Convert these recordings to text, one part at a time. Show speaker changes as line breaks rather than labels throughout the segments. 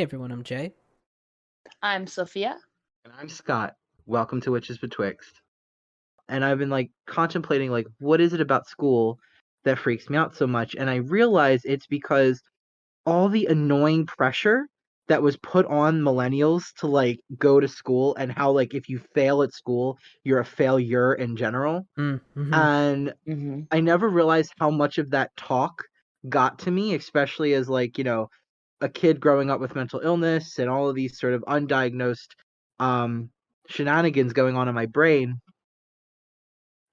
Hey everyone, I'm Jay.
I'm Sophia.
And I'm Scott. Welcome to Witches Betwixt. And I've been contemplating what is it about school that freaks me out so much? And I realize it's because all the annoying pressure that was put on millennials to go to school and how if you fail at school, you're a failure in general.
Mm-hmm.
And
Mm-hmm.
I never realized how much of that talk got to me, especially as a kid growing up with mental illness and all of these sort of undiagnosed um, shenanigans going on in my brain.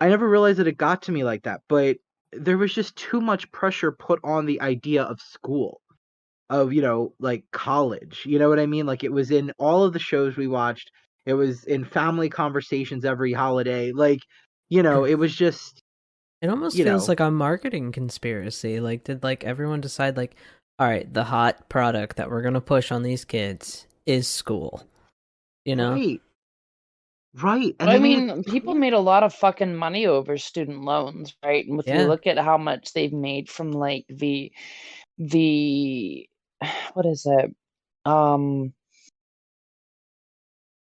I never realized that it got to me like that, but there was just too much pressure put on the idea of school, of, college. You know what I mean? Like it was in all of the shows we watched, it was in family conversations every holiday. It was just,
It almost
you
feels
know,
like a marketing conspiracy. Did everyone decide all right, the hot product that we're gonna push on these kids is school? You know?
right, right. And
I
they made it
mean, people
clear.
made a lot of fucking money over student loans, right? And if you
Yeah.
look at how much they've made from the what is it? Um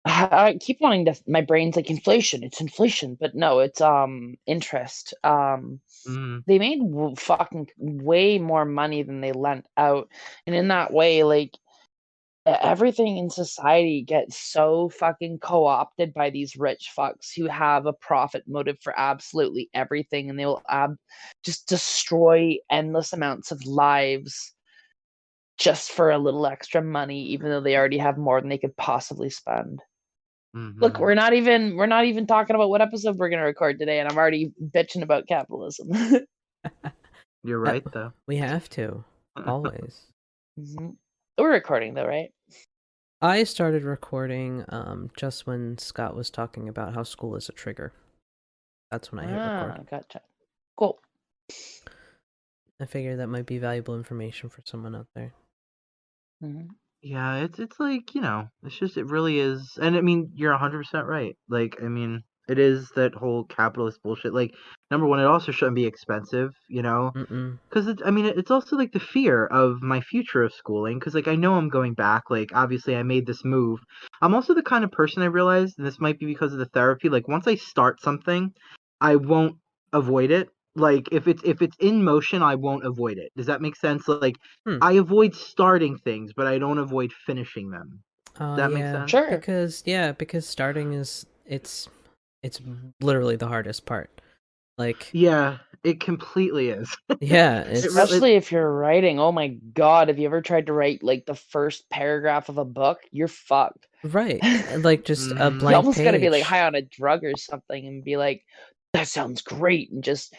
I keep wanting to my brain's like inflation. It's inflation, but no, it's interest.
Mm,
They made fucking way more money than they lent out. And in that way, everything in society gets so fucking co-opted by these rich fucks who have a profit motive for absolutely everything, and they will just destroy endless amounts of lives just for a little extra money, even though they already have more than they could possibly spend. Look,
mm-hmm.
we're not even talking about what episode we're gonna record today, and I'm already bitching about capitalism.
You're
Uh,
right, though.
we have to. Always.
Mhm. We're recording though, right?
I started recording just when Scott was talking about how school is a trigger. That's when I hit record.
Gotcha. Cool.
I figured that might be valuable information for someone out there.
Mhm.
Yeah, it's it's just it really is. And I mean, you're 100% right. I mean, it is that whole capitalist bullshit. Number one, it also shouldn't be expensive,
Mm-mm.
because I mean, it's also the fear of my future of schooling, because I know I'm going back. Obviously I made this move. I'm also the kind of person, I realized, and this might be because of the therapy, once I start something, I won't avoid it. If it's in motion, I won't avoid it. Does that make sense?
Hmm.
I avoid starting things, but I don't avoid finishing them. Does that make
Yeah.
sense?
Sure.
Because starting is it's literally the hardest part. Like,
Yeah, it completely is.
yeah,
It really,
it's
Especially if you're writing. Oh my God, have you ever tried to write like the first paragraph of a book? You're fucked.
right. Like just a
You
mm-hmm.
blank
almost got to be like
page.
high on a drug or something and be like, that sounds great. And just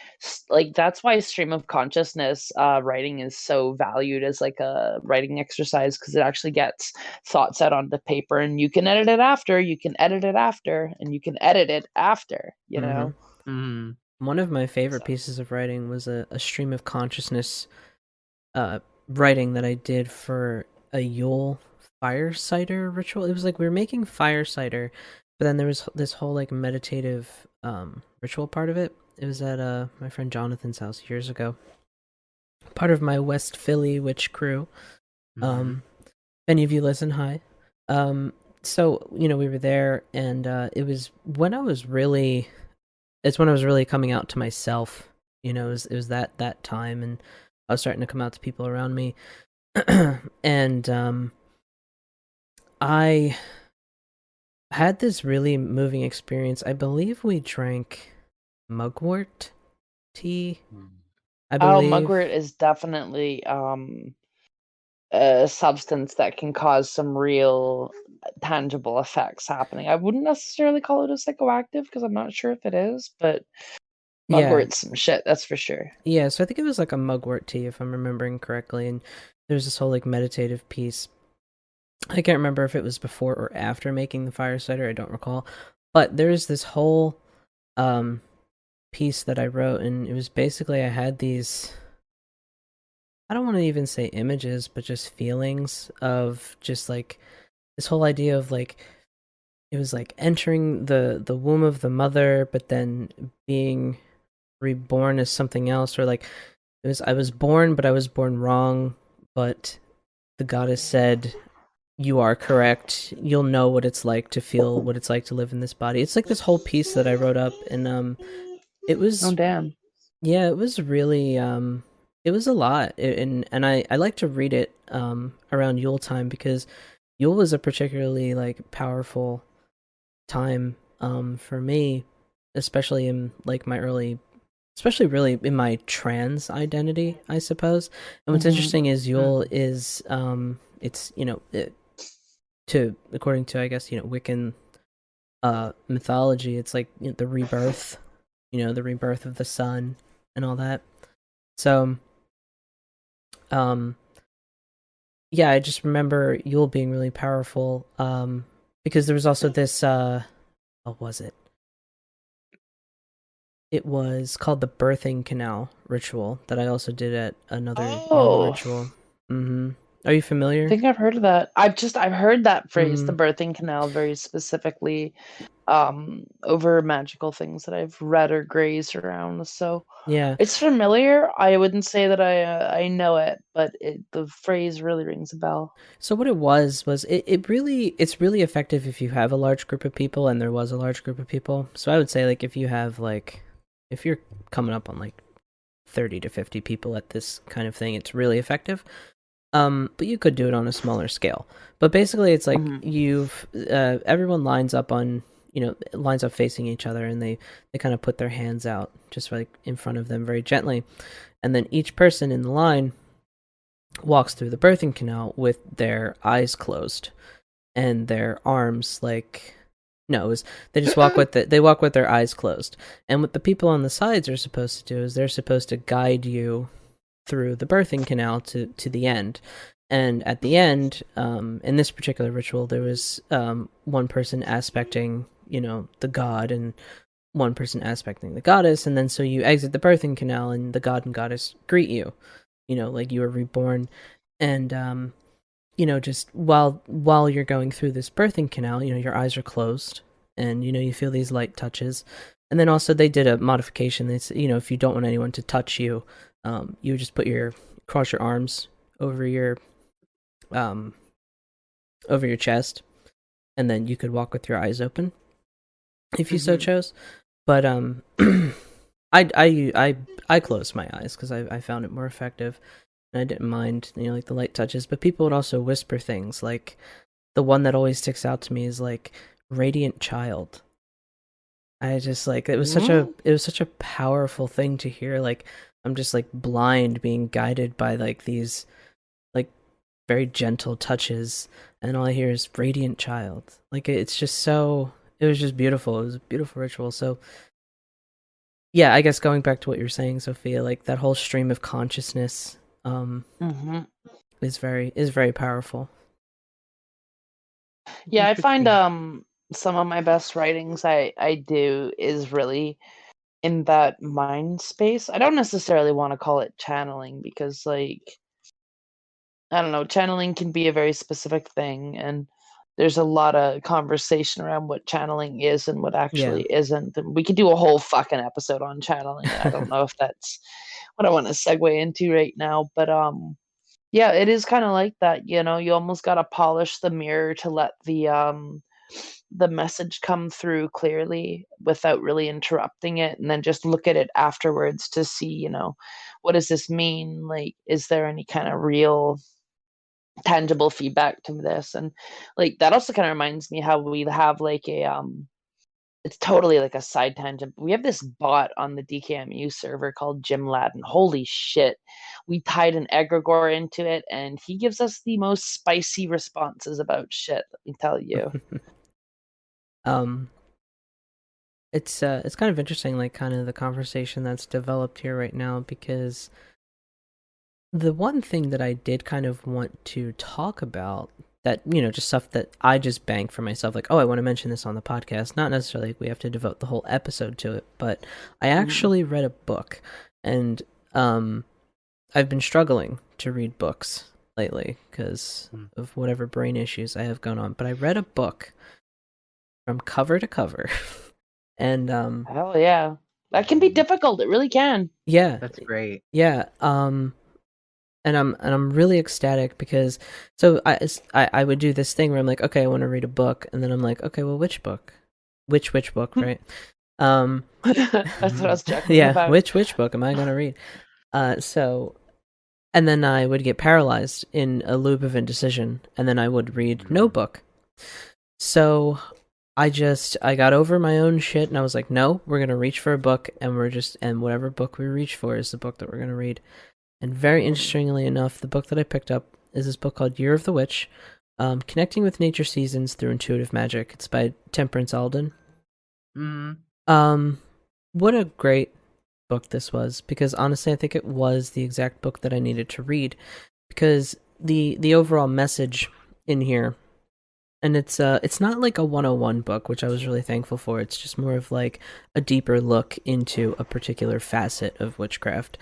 like, that's why stream of consciousness writing is so valued as like a writing exercise, because it actually gets thoughts out onto paper, and you can edit it after, you can edit it after, and you can edit it after, you
Mm-hmm.
know?
Mm-hmm.
One of my favorite
So,
pieces of writing was a stream of consciousness writing that I did for a Yule fire cider ritual. It was like we were making fire cider, but then there was this whole like meditative ritual part of it. It was at my friend Jonathan's house years ago. Part of my West Philly witch crew.
Mm-hmm.
Um any of you listen, hi. Um so, we were there and it was when I was really it's when I was really coming out to myself. It was that time, and I was starting to come out to people around me. And I had this really moving experience. I believe we drank mugwort tea. I
oh,
believe.
mugwort is definitely a substance that can cause some real tangible effects happening. I wouldn't necessarily call it a psychoactive because I'm not sure if it is, but
Yeah,
mugwort's some shit, that's for sure.
yeah. So I think it was like a mugwort tea, if I'm remembering correctly. And there's this whole like meditative piece. I can't remember if it was before or after making the fire cider. I don't recall. But there's this whole um piece that I wrote, and it was basically I had these, I don't want to even say images, but just feelings of just like this whole idea of like it was like entering the womb of the mother, but then being reborn as something else, or like it was I was born, but I was born wrong, but the goddess said you are correct. You'll know what it's like to feel what it's like to live in this body. It's like this whole piece that I wrote up, and it
Oh
was,
damn.
yeah, it was really it was a lot. And I like to read it around Yule time, because Yule was a particularly like powerful time for me, especially in like my early, especially really in my trans identity, I suppose. And what's
Mhm.
interesting is Yule is it's, to according to, I guess, Wiccan mythology, it's like, the rebirth, the rebirth of the sun and all that. So um yeah, I just remember Yule being really powerful, because there was also this what was it? It was called the birthing canal ritual that I also did at another Yule
Oh,
ritual. Are you
I
familiar?
think I've heard of that. I've heard that phrase, the
Mm,
birthing canal, very specifically, over magical things that I've read or grazed around. So
yeah.
it's familiar. I wouldn't say that I know it, but the phrase really rings a bell.
So what it was it's really effective if you have a large group of people, and there was a large group of people. So I would say, like, if you have like, if you're coming up on like 30 to 50 people at this kind of thing, it's really effective. But you could do it on a smaller scale. But basically, it's like
Mhm.
you've everyone lines up on, lines up facing each other, and they kind of put their hands out just like in front of them very gently, and then each person in the line walks through the birthing canal with their eyes closed and their arms like, no, it was, they just walk with they walk with their eyes closed. And what the people on the sides are supposed to do is they're supposed to guide you through the birthing canal to the end. And at the end, in this particular ritual, there was one person aspecting, the god, and one person aspecting the goddess. And then so you exit the birthing canal, and the god and goddess greet you, like you are reborn. And just while you're going through this birthing canal, your eyes are closed, and you feel these light touches. And then also they did a modification. They said, if you don't want anyone to touch you, you just cross your arms over um over your chest, and then you could walk with your eyes open if you so
Mhm.
chose. But I closed my eyes because I found it more effective, and I didn't mind, like the light touches. But people would also whisper things like, the one that always sticks out to me is like radiant child. I just like,
Mm.
it was such a powerful thing to hear. Like, I'm just like blind, being guided by like these like very gentle touches, and all I hear is radiant child. Like, it's just so, it was just beautiful. It was a beautiful ritual. So yeah, I guess going back to what you're saying, Sophia, like that whole stream of consciousness
Mhm.
is very powerful.
Yeah, I find
Interesting.
some of my best writings I do is really in that mind space. I don't necessarily want to call it channeling because, like, I don't know, channeling can be a very specific thing, and there's a lot of conversation around what channeling is and what
Yeah.
actually isn't. And we could do a whole fucking episode on channeling, and I don't know if that's what I want to segue into right now, but yeah, it is kind of like that, you almost got to polish the mirror to let the message come through clearly without really interrupting it, and then just look at it afterwards to see, what does this mean? Like, is there any kind of real tangible feedback to this? And like that also kind of reminds me how we have like a it's totally like a side tangent. We have this bot on the DKMU server called Jim Ladden. Holy shit. We tied an egregore into it, and he gives us the most spicy responses about shit, let me tell you.
um it's kind of interesting, like kind of the conversation that's developed here right now, because the one thing that I did kind of want to talk about, that, just stuff that I just bank for myself, like, oh, I want to mention this on the podcast, not necessarily like we have to devote the whole episode to it, but I
Mhm.
actually read a book, and um I've been struggling to read books lately because
Mm.
of whatever brain issues I have going on. But I read a book from cover to cover, and
Hell yeah. That can be difficult, it really can.
yeah,
That's great.
yeah. I'm really ecstatic because so I would do this thing where I'm like, okay, I want to read a book, and then I'm like, okay, well, which book, which book, right? Um,
That's what I was checking
yeah,
about.
which book am I gonna read? So and then I would get paralyzed in a loop of indecision, and then I would read no book. So I got over my own shit, and I was like, no, we're gonna reach for a book, and whatever book we reach for is the book that we're gonna read. And very interestingly enough, the book that I picked up is this book called Year of the Witch, Connecting with Nature Seasons Through Intuitive Magic. It's by Temperance Alden.
Mm-hmm.
What a great book this was, because honestly, I think it was the exact book that I needed to read, because the overall message in here, and it's not like a 101 book, which I was really thankful for. It's just more of like a deeper look into a particular facet of witchcraft.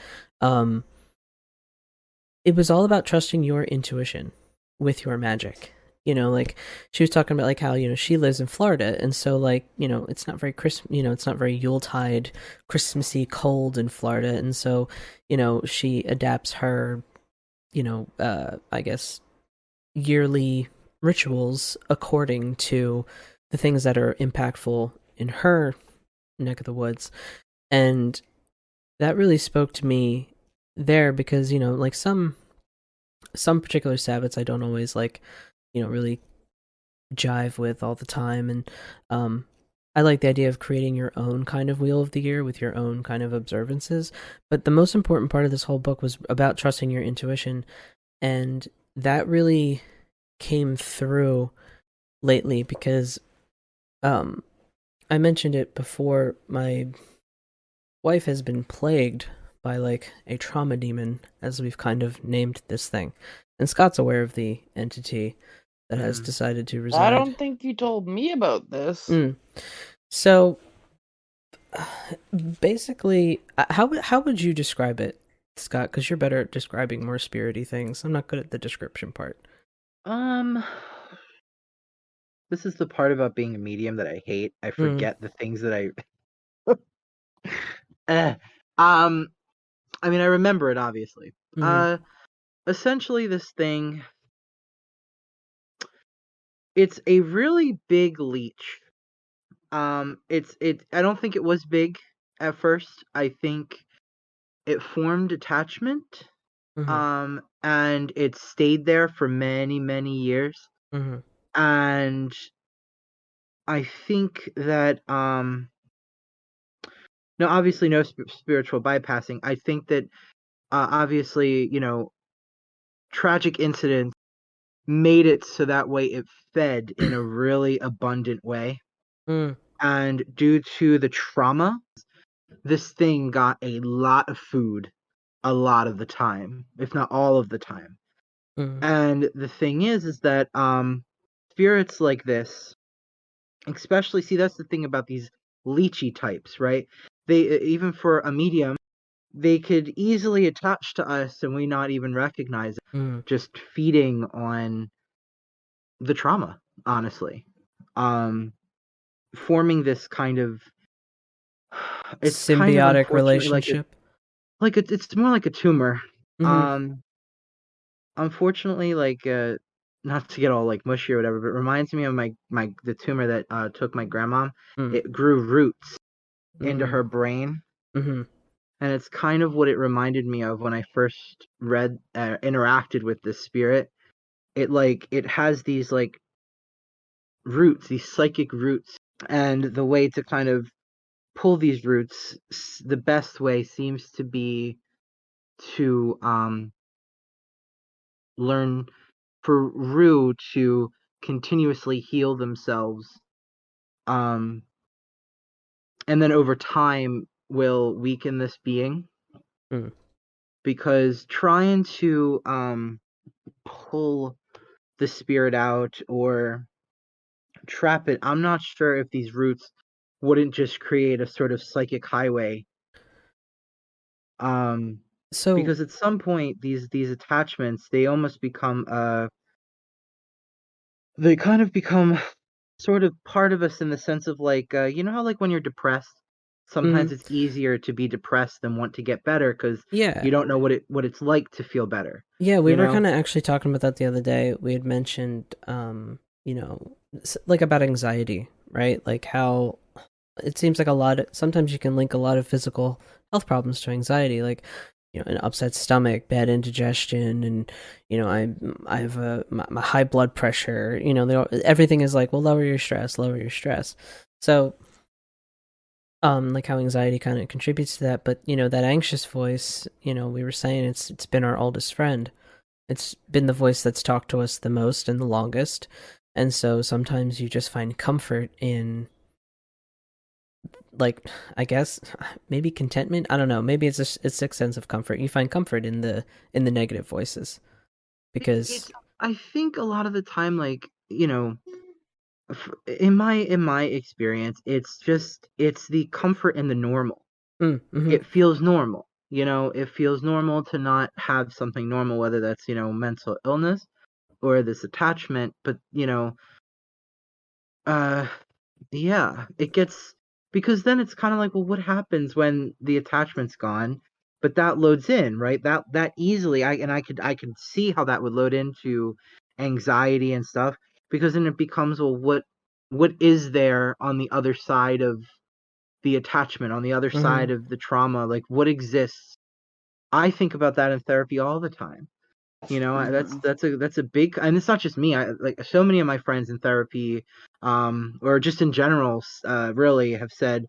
It was all about trusting your intuition with your magic. Like she was talking about like how, she lives in Florida, and so like, it's not very it's not very Yuletide, Christmassy cold in Florida, and so, she adapts her, I guess yearly rituals according to the things that are impactful in her neck of the woods. And that really spoke to me there because, like some particular Sabbats I don't always like, really jive with all the time. And I like the idea of creating your own kind of wheel of the year with your own kind of observances. But the most important part of this whole book was about trusting your intuition. And that really came through lately because I mentioned it before, my wife has been plagued by like a trauma demon, as we've kind of named this thing. And Scott's aware of the entity that has decided to reside.
I don't think you told me about this.
So basically, how would you describe it, Scott? Because you're better at describing more spirity things. I'm not good at the description part.
This is the part about being a medium that I hate. I forget the things that I I mean, I remember it obviously. Essentially this thing, it's a really big leech. I don't think it was big at first. I think it formed attachment. And it stayed there for many, many years. And I think that no, obviously no spiritual bypassing. I think that obviously, tragic incidents made it so that way it fed in a really abundant way. And due to the trauma, this thing got a lot of food a lot of the time, if not all of the time. And the thing is that spirits like this, especially, see, that's the thing about these leechy types, right? They, even for a medium, they could easily attach to us and we not even recognize it, just feeding on the trauma, honestly. Forming this kind of, it's kind of
symbiotic
unfortunately
relationship.
It's more like a tumor. Unfortunately, like not to get all like mushy or whatever, but it reminds me of the tumor that took my grandma. It grew roots into her brain. And it's kind of what it reminded me of when I first interacted with this spirit. It has these like roots, these psychic roots, and the way to kind of pull these roots, the best way seems to be to learn for Rue to continuously heal themselves, and then over time will weaken this being. Because trying to pull the spirit out or trap it, I'm not sure if these roots wouldn't just create a sort of psychic highway.
So
because at some point these attachments, they almost become they kind of become sort of part of us in the sense of like, how like when you're depressed, sometimes it's easier to be depressed than want to get better because
Yeah.
you don't know what it's like to feel better.
Yeah, we
You
were
know?
kind of actually talking about that the other day. We had mentioned, you know, like about anxiety, right? Like how it seems like sometimes you can link a lot of physical health problems to anxiety, like, an upset stomach, bad indigestion, and, I have my high blood pressure. Everything is like, well, lower your stress, lower your stress. So, like how anxiety kind of contributes to that, but that anxious voice, we were saying it's been our oldest friend. It's been the voice that's talked to us the most and the longest. And so sometimes you just find comfort in, like, I guess maybe contentment. I don't know. Maybe it's a sixth sense of comfort. You find comfort in the negative voices because
I think a lot of the time, like, in my experience, it's the comfort in the normal.
mm-hmm,
It feels normal. It feels normal to not have something normal, whether that's, mental illness or this attachment. But, uh, yeah, it gets, because then it's kind of like, well, what happens when the attachment's gone? But that loads in, right? That easily, I could see how that would load into anxiety and stuff, because then it becomes, well, what is there on the other side of the attachment, on the other
mm-hmm,
side of the trauma? Like, what exists? I think about that in therapy all the time. That's a big, and it's not just me. I like so many of my friends in therapy, or just in general, really have said,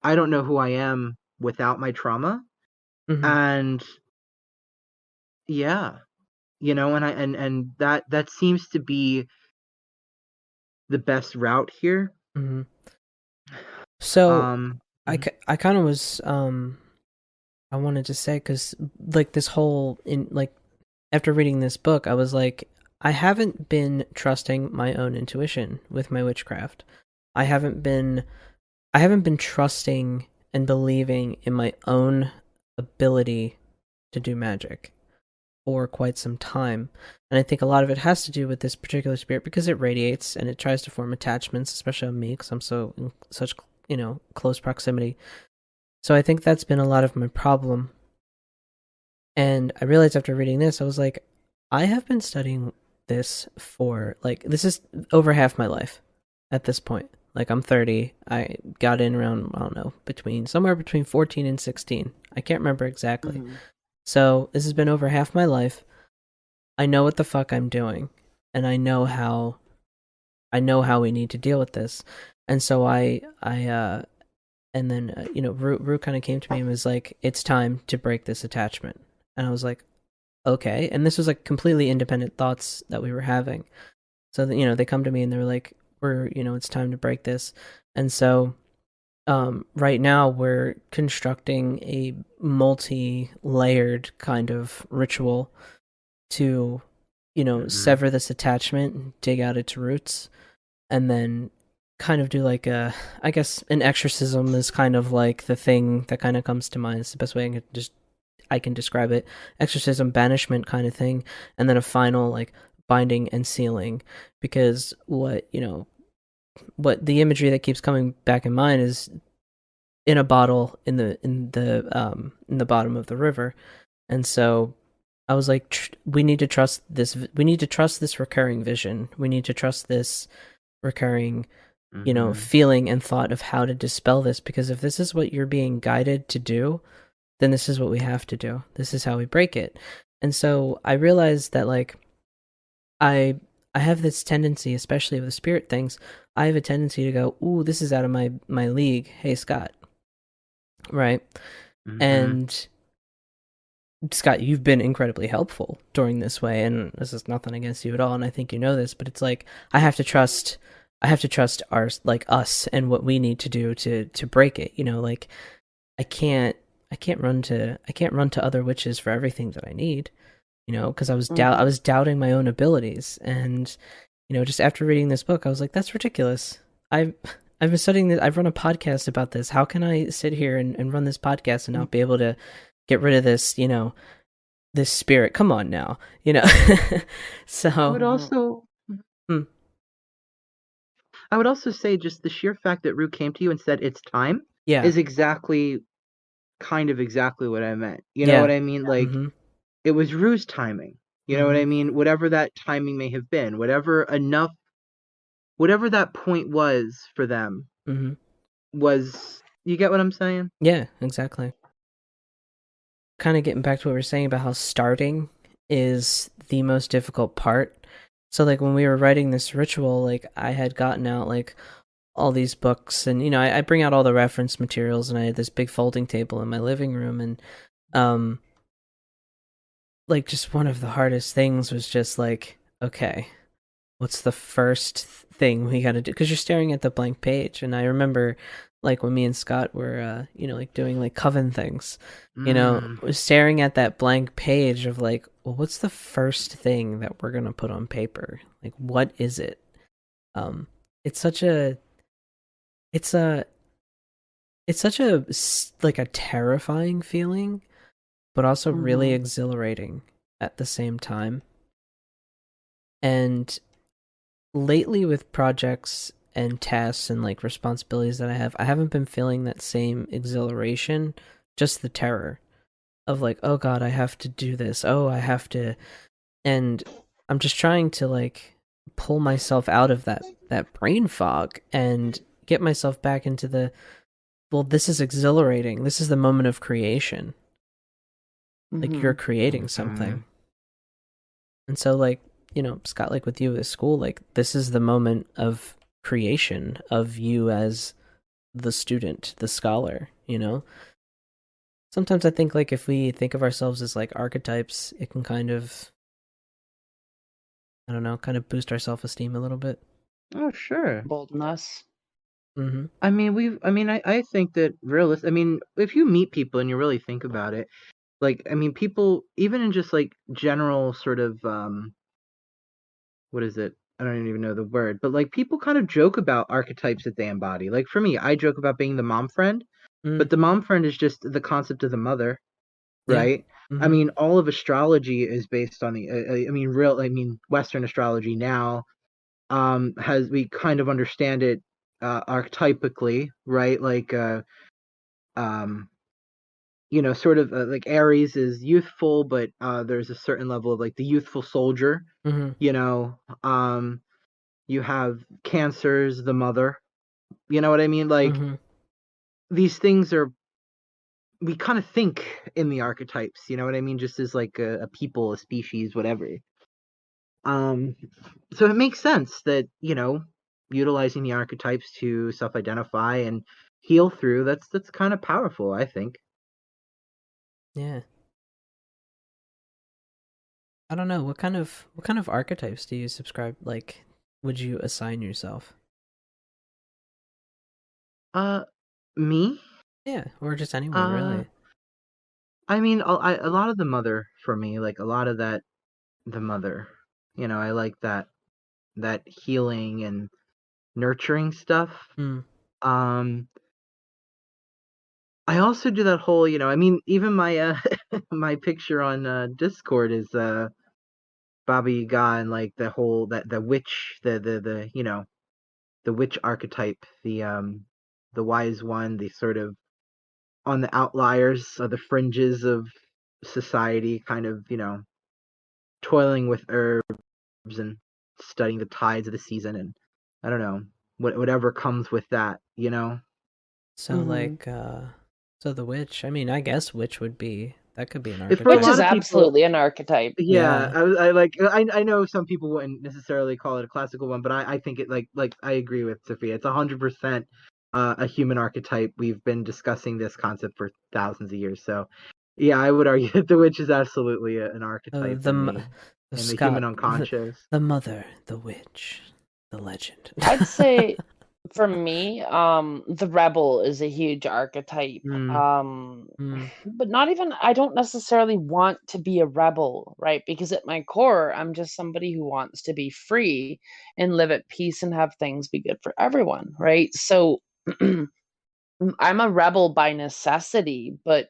I don't know who I am without my trauma.
mm-hmm,
And yeah, and that seems to be the best route here.
mm-hmm. So
Mhm.
I kind of was I wanted to say, because like this whole in like after reading this book, I was like, I haven't been trusting my own intuition with my witchcraft. I haven't been trusting and believing in my own ability to do magic for quite some time. And I think a lot of it has to do with this particular spirit because it radiates and it tries to form attachments, especially on me because I'm so in such, close proximity. So I think that's been a lot of my problem. And I realized after reading this, I was like, I have been studying this for, like, this is over half my life at this point. Like, I'm 30. I got in around, I don't know, somewhere between 14 and 16. I can't remember exactly.
Mhm.
So, this has been over half my life. I know what the fuck I'm doing. And I know how we need to deal with this. And so and then, Rue kind of came to me and was like, it's time to break this attachment. And I was like, okay. And this was like completely independent thoughts that we were having. So that, they come to me and they're like, it's time to break this. And so right now we're constructing a multi-layered kind of ritual to,
Mhm.
sever this attachment, dig out its roots, and then kind of do like I guess an exorcism is kind of like the thing that kind of comes to mind. It's the best way I can describe it. Exorcism, banishment kind of thing, and then a final like binding and sealing. Because what the imagery that keeps coming back in mind is in a bottle in the bottom of the river. And so I was like, we need to trust this. We need to trust this recurring vision. We need to trust this recurring,
Mhm.
feeling and thought of how to dispel this. Because if this is what you're being guided to do, then this is what we have to do. This is how we break it. And so I realized that, like, I I have this tendency, especially with the spirit things, I have a tendency to go, "Ooh, this is out of my league. Hey, Scott." Right?
Mhm.
And Scott, you've been incredibly helpful during this way, and this is nothing against you at all, and I think you know this, but it's like I have to trust our, like, us and what we need to do to break it. Like, I can't I can't run to other witches for everything that I need. Because I
Mhm.
was doubting my own abilities, and just after reading this book, I was like, that's ridiculous. I've been studying this. I've run a podcast about this. How can I sit here and run this podcast and not be able to get rid of this, this spirit? Come on now,
I
So,
would
Mhm.
also
hmm,
I would also say just the sheer fact that Rue came to you and said it's time.
Yeah.
is kind of exactly what I meant. You know
Yeah.
what I mean? Like,
Mm-hmm.
it was ruse timing. You know what I
Mm-hmm.
mean? Whatever that timing may have been, whatever that point was for them
Mm-hmm.
was, you get what I'm saying?
Yeah, exactly. Kind of getting back to what we were saying about how starting is the most difficult part. So like when we were writing this ritual, like I had gotten out like all these books, and I bring out all the reference materials, and I had this big folding table in my living room, and um like just one of the hardest things was just like, okay, what's the first thing we got to do? Because you're staring at the blank page. And I remember like when me and Scott were like doing like coven things,
Mm.
was staring at that blank page of like, well, what's the first thing that we're gonna put on paper? Like, what is it? um it's such a it's a it's such a like a terrifying feeling, but also really
Mhm.
exhilarating at the same time. And lately with projects and tasks and like responsibilities that I haven't been feeling that same exhilaration, just the terror of like, oh god, I have to do this. Oh, I have to. And I'm just trying to like pull myself out of that brain fog and get myself back into the, well, this is exhilarating. This is the moment of creation. Like you're
Mhm.
creating
Okay.
something. And so like, Scott, like with you at school, like this is the moment of creation of you as the student, the scholar. Sometimes I think like if we think of ourselves as like archetypes, it can kind of, I don't know, kind of boost our self-esteem a little bit.
Oh, sure.
Boldness.
Mm-hmm.
I think that I mean, if you meet people and you really think about it, like, I mean, people, even in just like general sort of, what is it? I don't even know the word, but like people kind of joke about archetypes that they embody. Like for me, I joke about being the mom friend,
Mm,
but the mom friend is just the concept of the mother,
yeah.
right? I
Mm-hmm.
mean, all of astrology is based on I mean, Western astrology now, has, we kind of understand it, archetypically, right? Like, um, sort of, like Aries is youthful, but there's a certain level of like the youthful soldier,
Mm-hmm.
you know. You have Cancer's the mother. You know what I mean? Like,
Mm-hmm.
these things are, we kind of think in the archetypes, you know what I mean? Just as like a people, a species, whatever. Um, so it makes sense that, utilizing the archetypes to self-identify and heal through, that's kind of powerful, I think.
Yeah. I don't know. What kind of archetypes do you subscribe, like would you assign yourself?
Uh, Me?
Yeah, or just anyone
Uh,
really.
I mean, a lot of the mother for me, like a lot of that, the mother. I like that healing and nurturing stuff.
Mm.
Um, I also do that whole, I mean, even my my picture on Discord is Baba Yaga, and like the whole, that the witch, the the witch archetype, the wise one, the sort of on the outliers or the fringes of society, kind of, toiling with herbs and studying the tides of the season, and I don't know, whatever comes with that.
So
Mhm.
like so the witch, I mean, I guess witch would be, that could be an
If for a
Which
lot
is
archetype.
of people,
absolutely an archetype.
yeah,
Yeah.
I like, I know some people wouldn't necessarily call it a classical one, but I think it, like I agree with Sophia. It's 100% a human archetype. We've been discussing this concept for thousands of years, so yeah, I would argue that the witch is absolutely an
Oh,
archetype
the
in the human
Scott,
unconscious.
the mother, the witch, the legend.
I'd say for me, the rebel is a huge archetype.
Mm,
Mm,
But not even, I don't necessarily want to be a rebel, right? Because at my core, I'm just somebody who wants to be free and live at peace and have things be good for everyone, right? So I'm a rebel by necessity, but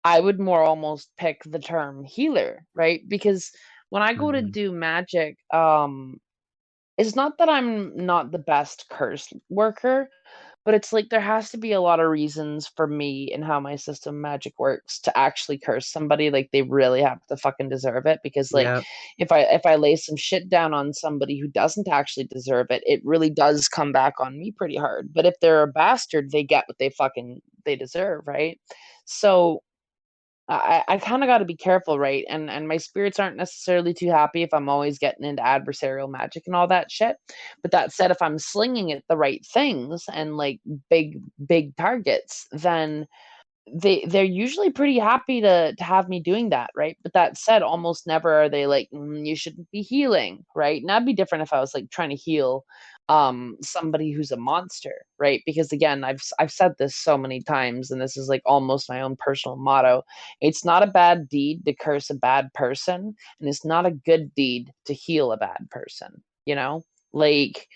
I would more almost pick the term healer, right? Because when I go to
mhm.
do magic, it's not that I'm not the best curse worker, But it's like there has to be a lot of reasons for me and how my system magic works to actually curse somebody. Like they really have to fucking deserve it, because like
Yeah.
if I lay some shit down on somebody who doesn't actually deserve it, it really does come back on me pretty hard. But if they're a bastard, they get what they deserve, right? So I kind of got to be careful, right? And my spirits aren't necessarily too happy if I'm always getting into adversarial magic and all that shit. But that said, if I'm slinging at the right things and like big targets, then they're usually pretty happy to have me doing that, right? But that said, almost never are they like, you shouldn't be healing, right? And that'd be different if I was like trying to heal somebody who's a monster, right? Because again, I've said this so many times, and this is like almost my own personal motto. It's not a bad deed to curse a bad person, and it's not a good deed to heal a bad person, you know? Like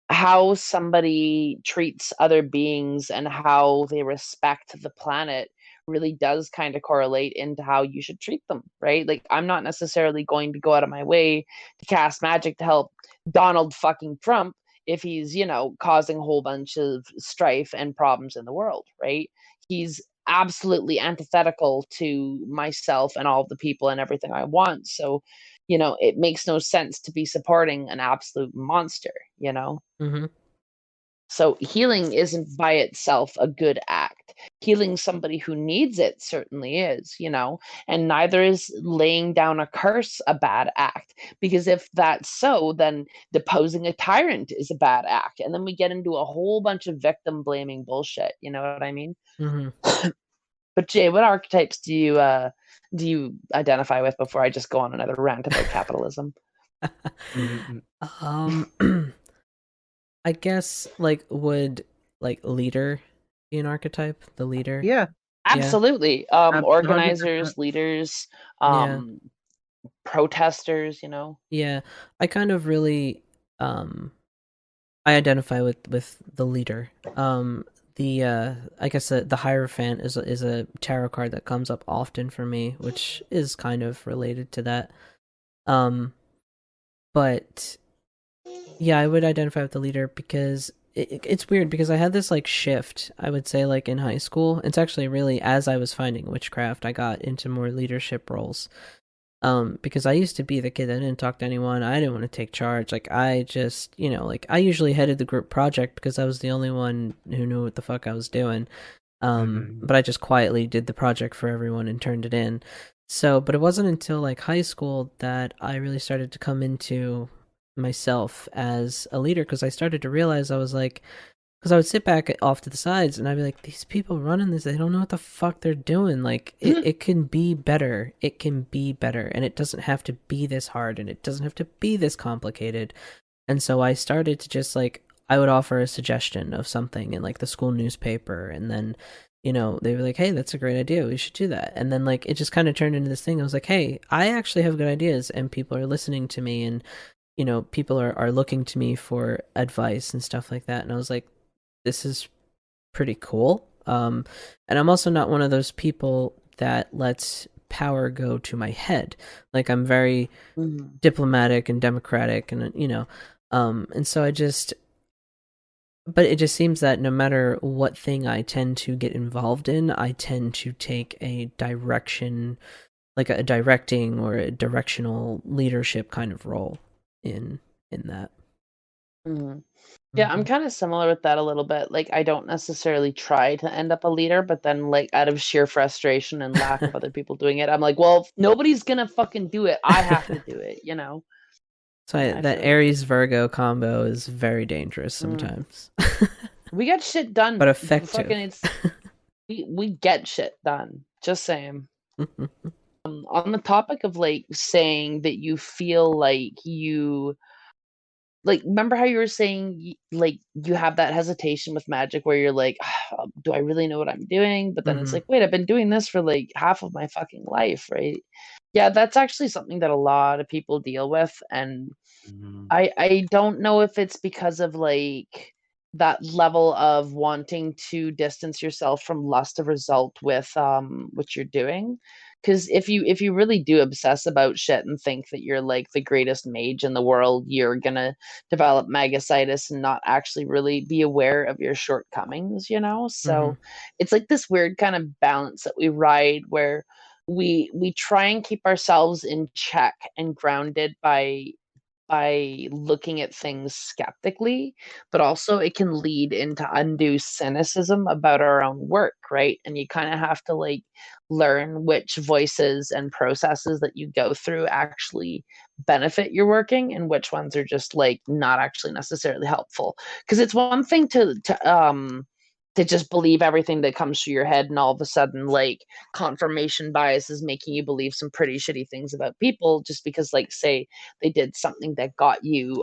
how somebody treats other beings and how they respect the planet really does kind of correlate into how you should treat them, right? Like I'm not necessarily going to go out of my way to cast magic to help Donald fucking Trump if he's, causing a whole bunch of strife and problems in the world, right? He's absolutely antithetical to myself and all of the people and everything I want. So, it makes no sense to be supporting an absolute monster,
Mm-hmm.
So healing isn't by itself a good act. Healing somebody who needs it certainly is, and neither is laying down a curse a bad act. Because if that's so, then deposing a tyrant is a bad act. And then we get into a whole bunch of victim blaming bullshit. You know what I mean?
Mm-hmm.
But Jay, what archetypes do you identify with before I just go on another rant about capitalism?
I guess would leader be an archetype? The leader?
Yeah.
Absolutely.
100%.
Organizers, leaders,
Yeah.
protesters,
Yeah. I kind of really I identify with the leader. I guess the Hierophant is a tarot card that comes up often for me, which is kind of related to that. But yeah, I would identify with the leader because it's weird because I had this shift, I would say, in high school. It's actually really as I was finding witchcraft, I got into more leadership roles. Because I used to be the kid that didn't talk to anyone. I didn't want to take charge. I just, I usually headed the group project because I was the only one who knew what the fuck I was doing. But I just quietly did the project for everyone and turned it in. So, but it wasn't until high school that I really started to come into myself as a leader, because I started to realize I was because I would sit back off to the sides and I'd be like, these people running this, they don't know what the fuck they're doing. It can be better. It can be better. And it doesn't have to be this hard, and it doesn't have to be this complicated. And so I started to just I would offer a suggestion of something in the school newspaper, and then they were like, hey, that's a great idea, we should do that. And then it just kind of turned into this thing. I was like, hey, I actually have good ideas and people are listening to me, and people are looking to me for advice and stuff like that. And I was like, this is pretty cool. And I'm also not one of those people that lets power go to my head. I'm very diplomatic and democratic, and and so but it just seems that no matter what thing I tend to get involved in, I tend to take a direction, a directing or a directional leadership kind of role in that.
Yeah, I'm kind of similar with that a little bit. I don't necessarily try to end up a leader, but then out of sheer frustration and lack of other people doing it, I'm like, well, if nobody's gonna fucking do it, I have to do it,
So that Aries Virgo combo is very dangerous sometimes.
We get shit done,
but effective.
Fucking, we get shit done. Just saying. On the topic of saying that you feel like you remember how you were saying you have that hesitation with magic where you're like, do I really know what I'm doing? But then it's like, wait, I've been doing this for half of my fucking life, right? Yeah, that's actually something that a lot of people deal with, and I don't know if it's because of that level of wanting to distance yourself from lust of result with what you're doing. Because if you really do obsess about shit and think that you're like the greatest mage in the world, you're gonna develop magasitis and not actually really be aware of your shortcomings, you know? So it's like this weird kind of balance that we ride where we try and keep ourselves in check and grounded by looking at things skeptically, but also it can lead into undue cynicism about our own work, right? And you kind of have to like learn which voices and processes that you go through actually benefit your working and which ones are just like not actually necessarily helpful. Because it's one thing to just believe everything that comes through your head and all of a sudden like confirmation bias is making you believe some pretty shitty things about people just because like say they did something that got your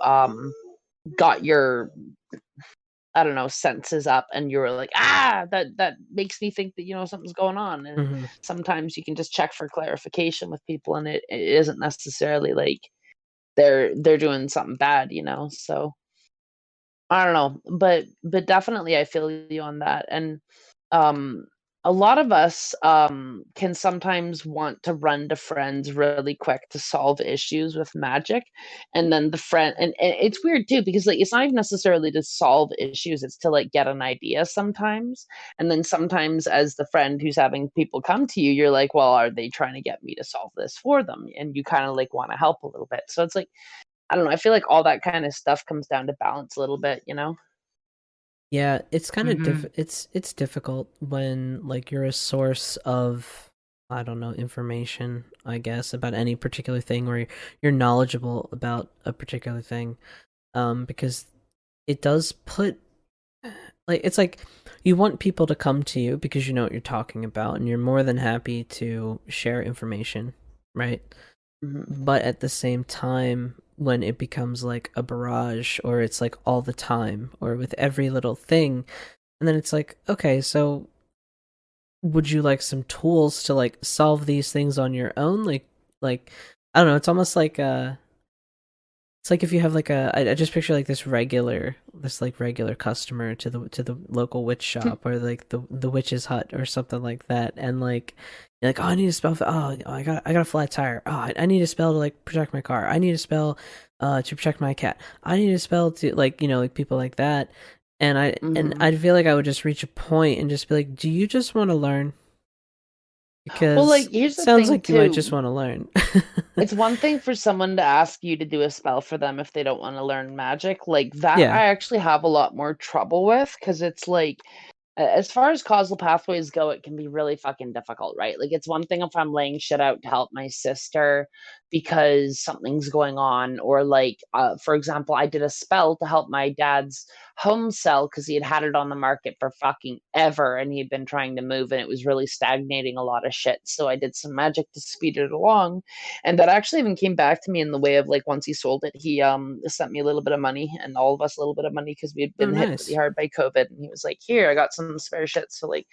I don't know senses up and you were like that makes me think that something's going on. And sometimes you can just check for clarification with people and it isn't necessarily like they're doing something bad, so I don't know, but definitely I feel you on that. And um a lot of us can sometimes want to run to friends really quick to solve issues with magic. And then the friend and it's weird too because like it's not even necessarily to solve issues, it's to like get an idea sometimes. And then sometimes as the friend who's having people come to you, you're like, well, are they trying to get me to solve this for them? And you kind of like want to help a little bit. So it's like I don't know. I feel like all that kind of stuff comes down to balance a little bit, you know?
Yeah, it's kind of
Mhm.
it's difficult when like you're a source of I don't know information, I guess, about any particular thing or you're knowledgeable about a particular thing. Because it does put like it's like you want people to come to you because you know what you're talking about and you're more than happy to share information, right?
Mhm.
But at the same time, when it becomes like a barrage or it's like all the time or with every little thing, and then it's like, okay, so would you like some tools to like solve these things on your own? Like I don't know, it's almost like it's like if you have like I just picture like this like regular customer to the local witch shop or like the witch's hut or something like that, and like you're like, oh, I need a spell for I got a flat tire. Oh, I need a spell to like protect my car. I need a spell to protect my cat. I need a spell to like like people like that, and
Mhm.
I'd feel like I would just reach a point and just be like, do you just want to learn?
Well,
Because
like, here's
it
the
sounds
thing
like you might just
too.
want to learn.
It's one thing for someone to ask you to do a spell for them if they don't want to learn magic. Like that
Yeah.
I actually have a lot more trouble with because it's like as far as causal pathways go, it can be really fucking difficult, right? Like, it's one thing if I'm laying shit out to help my sister because something's going on, or like, for example, I did a spell to help my dad's home sell because he had had it on the market for fucking ever and he had been trying to move and it was really stagnating a lot of shit. So I did some magic to speed it along, and that actually even came back to me in the way of like once he sold it, he sent me a little bit of money and all of us a little bit of money because we had
Oh,
been hit really
nice.
hard by COVID. And he was like, "Here, I got some spare shit, so like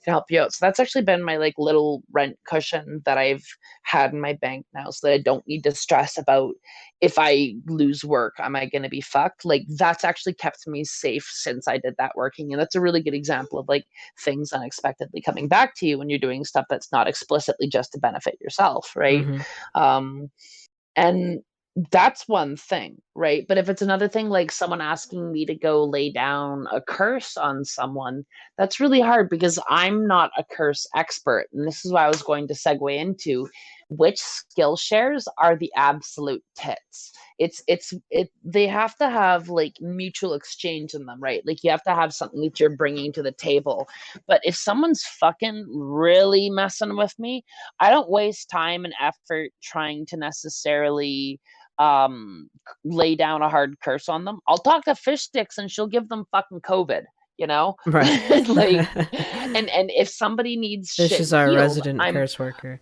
can help you out." So that's actually been my like little rent cushion that I've had in my bank now, so that I don't need to stress about if I lose work, am I going to be fucked? Like that's actually kept me safe since I did that working, and that's a really good example of like things unexpectedly coming back to you when you're doing stuff that's not explicitly just to benefit yourself, right?
Mm-hmm.
Um, and that's one thing, right? But if it's another thing, like someone asking me to go lay down a curse on someone, that's really hard because I'm not a curse expert. And this is why I was going to segue into which skill shares are the absolute tits. They have to have like mutual exchange in them, right? Like you have to have something that you're bringing to the table. But if someone's fucking really messing with me, I don't waste time and effort trying to necessarily lay down a hard curse on them. I'll talk to fish sticks and she'll give them fucking COVID, you know?
Right.
Like and if somebody needs
This
shit
is our
healed,
resident
I'm
curse worker.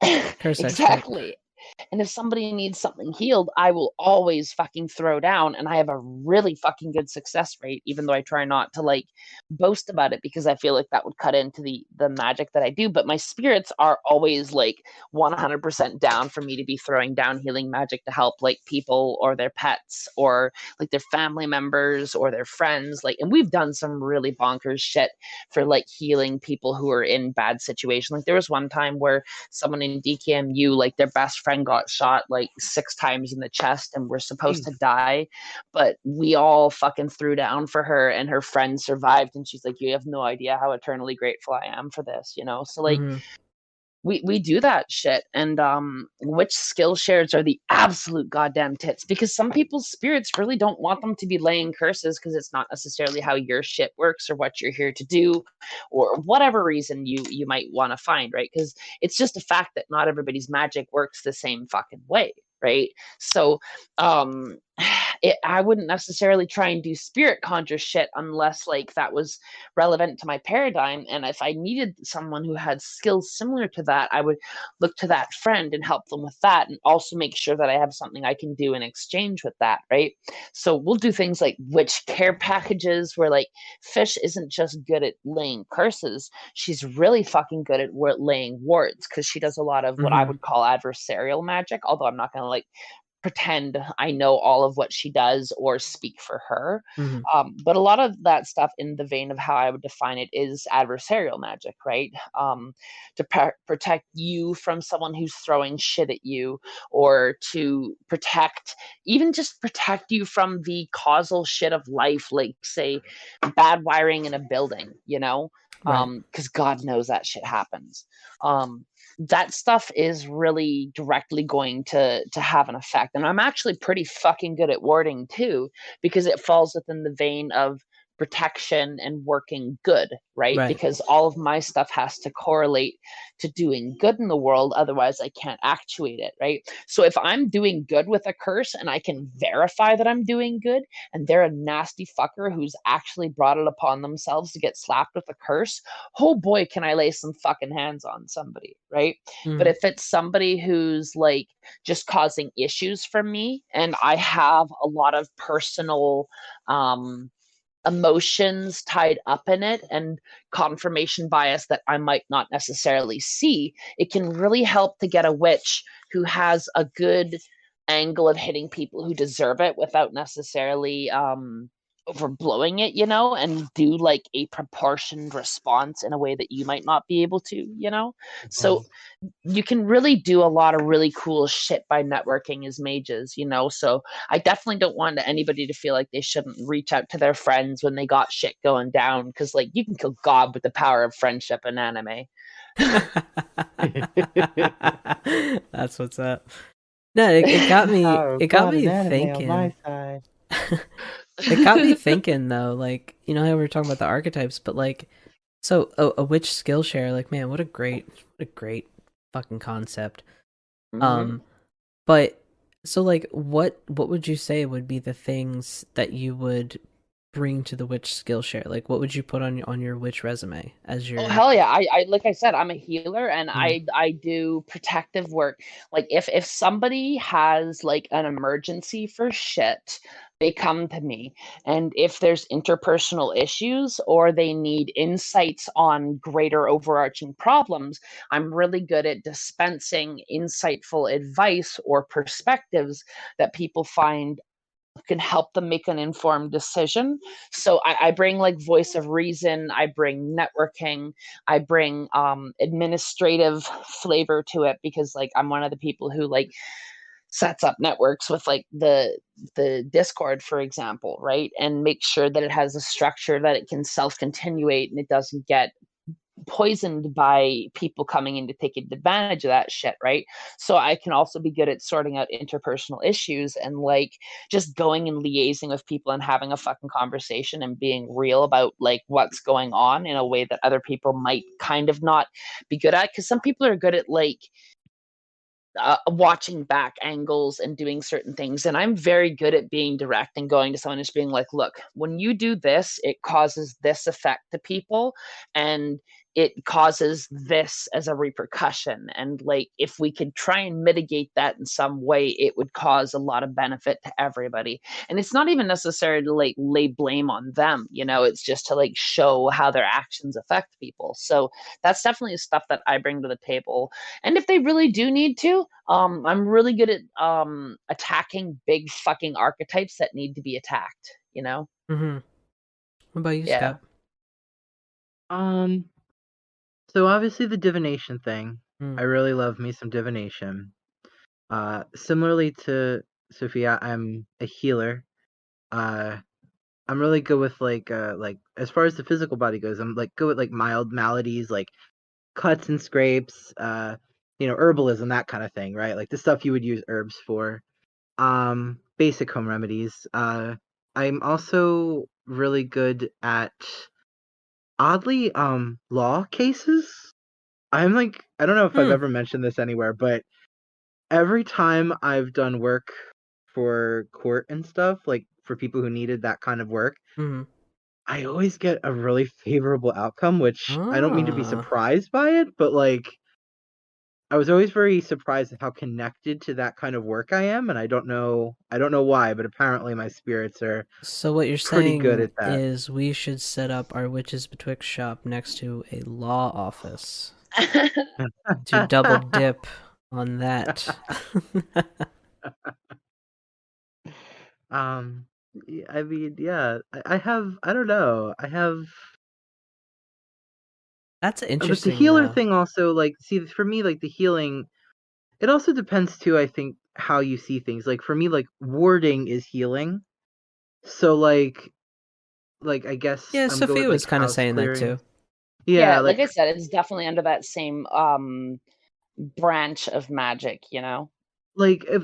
Curse expert.
exactly. And if somebody needs something healed, I will always fucking throw down, and I have a really fucking good success rate, even though I try not to like boast about it because I feel like that would cut into the magic that I do. But my spirits are always like 100% down for me to be throwing down healing magic to help like people or their pets or like their family members or their friends. Like, and we've done some really bonkers shit for like healing people who are in bad situations. Like there was one time where someone in DKMU, like their best friend got shot like 6 times in the chest and were supposed to die, but we all fucking threw down for her, and her friend survived. And she's like, you have no idea how eternally grateful I am for this, you know? So like, we do that shit. And which skill shares are the absolute goddamn tits, because some people's spirits really don't want them to be laying curses because it's not necessarily how your shit works or what you're here to do, or whatever reason you might want to find, right? Because it's just a fact that not everybody's magic works the same fucking way, right? So I wouldn't necessarily try and do spirit conjure shit unless like that was relevant to my paradigm. And if I needed someone who had skills similar to that, I would look to that friend and help them with that, and also make sure that I have something I can do in exchange with that, right? So we'll do things like witch care packages where like Fish isn't just good at laying curses, she's really fucking good at laying wards, because she does a lot of what I would call adversarial magic, although I'm not going to like pretend I know all of what she does or speak for her. But a lot of that stuff, in the vein of how I would define it, is adversarial magic, right? To protect you from someone who's throwing shit at you, or to protect, even just protect you from the causal shit of life, like say bad wiring in a building, you know? Because God knows that shit happens. That stuff is really directly going to have an effect. And I'm actually pretty fucking good at warding too, because it falls within the vein of protection and working good, right? Because all of my stuff has to correlate to doing good in the world, otherwise I can't actuate it, right? So if I'm doing good with a curse and I can verify that I'm doing good, and they're a nasty fucker who's actually brought it upon themselves to get slapped with a curse, oh boy, can I lay some fucking hands on somebody, right? But if it's somebody who's like just causing issues for me, and I have a lot of personal emotions tied up in it and confirmation bias that I might not necessarily see, it can really help to get a witch who has a good angle of hitting people who deserve it without necessarily overblowing it, you know, and do like a proportioned response in a way that you might not be able to, you know. So you can really do a lot of really cool shit by networking as mages, you know. So I definitely don't want anybody to feel like they shouldn't reach out to their friends when they got shit going down, because like you can kill God with the power of friendship in anime.
That's what's up. No, it got me. It got me
On
thinking.
my side.
It got me thinking though. Like, you know how we were talking about the archetypes, but like, so a witch Skillshare. Like, man, what a great fucking concept. But so like, what would you say would be the things that you would bring to the witch Skillshare? Like, what would you put on your witch resume as your?
Oh hell yeah! I like I said, I'm a healer, and I do protective work. Like if somebody has like an emergency for shit, they come to me. And if there's interpersonal issues or they need insights on greater overarching problems, I'm really good at dispensing insightful advice or perspectives that people find can help them make an informed decision. So I bring like voice of reason, I bring networking, I bring administrative flavor to it, because like I'm one of the people who like sets up networks with like the Discord, for example, right? And make sure that it has a structure that it can self-continuate and it doesn't get poisoned by people coming in to take advantage of that shit, right? So I can also be good at sorting out interpersonal issues and like just going and liaising with people and having a fucking conversation and being real about like what's going on in a way that other people might kind of not be good at, because some people are good at like watching back angles and doing certain things. And I'm very good at being direct and going to someone and just being like, look, when you do this, it causes this effect to people. And it causes this as a repercussion. And like, if we could try and mitigate that in some way, it would cause a lot of benefit to everybody. And it's not even necessary to like lay blame on them, you know, it's just to like show how their actions affect people. So that's definitely stuff that I bring to the table. And if they really do need to, I'm really good at attacking big fucking archetypes that need to be attacked, you know?
Mm-hmm. What about you,
Yeah.
Scott?
So obviously the divination thing.
Mm.
I really love me some divination. Similarly to Sophia, I'm a healer. I'm really good with like as far as the physical body goes, I'm like good with like mild maladies like cuts and scrapes, herbalism, that kind of thing, right? Like the stuff you would use herbs for. Basic home remedies. I'm also really good at oddly law cases. I'm like, I don't know if I've
Hmm.
ever mentioned this anywhere, but every time I've done work for court and stuff, like for people who needed that kind of work,
Mm-hmm.
I always get a really favorable outcome, which I don't mean to be
Ah.
surprised by it, but like I was always very surprised at how connected to that kind of work I am, and I don't know why, but apparently my spirits are
So what you're
pretty good
saying
at that.
is we should set up our Witches Betwixt shop next to a law office to double dip on that.
I mean, yeah, I have, I don't know, I have.
That's
But the
interesting,
healer
though.
thing also, like, see, for me, like, the healing, it also depends, too, I think, how you see things. Like, for me, like, warding is healing. So, I guess
Yeah,
I'm good with,
Sophia was
like,
kind of
house
saying that
clearing.
too.
Yeah,
Yeah,
like,
like I said, it's definitely under that same branch of magic, you know?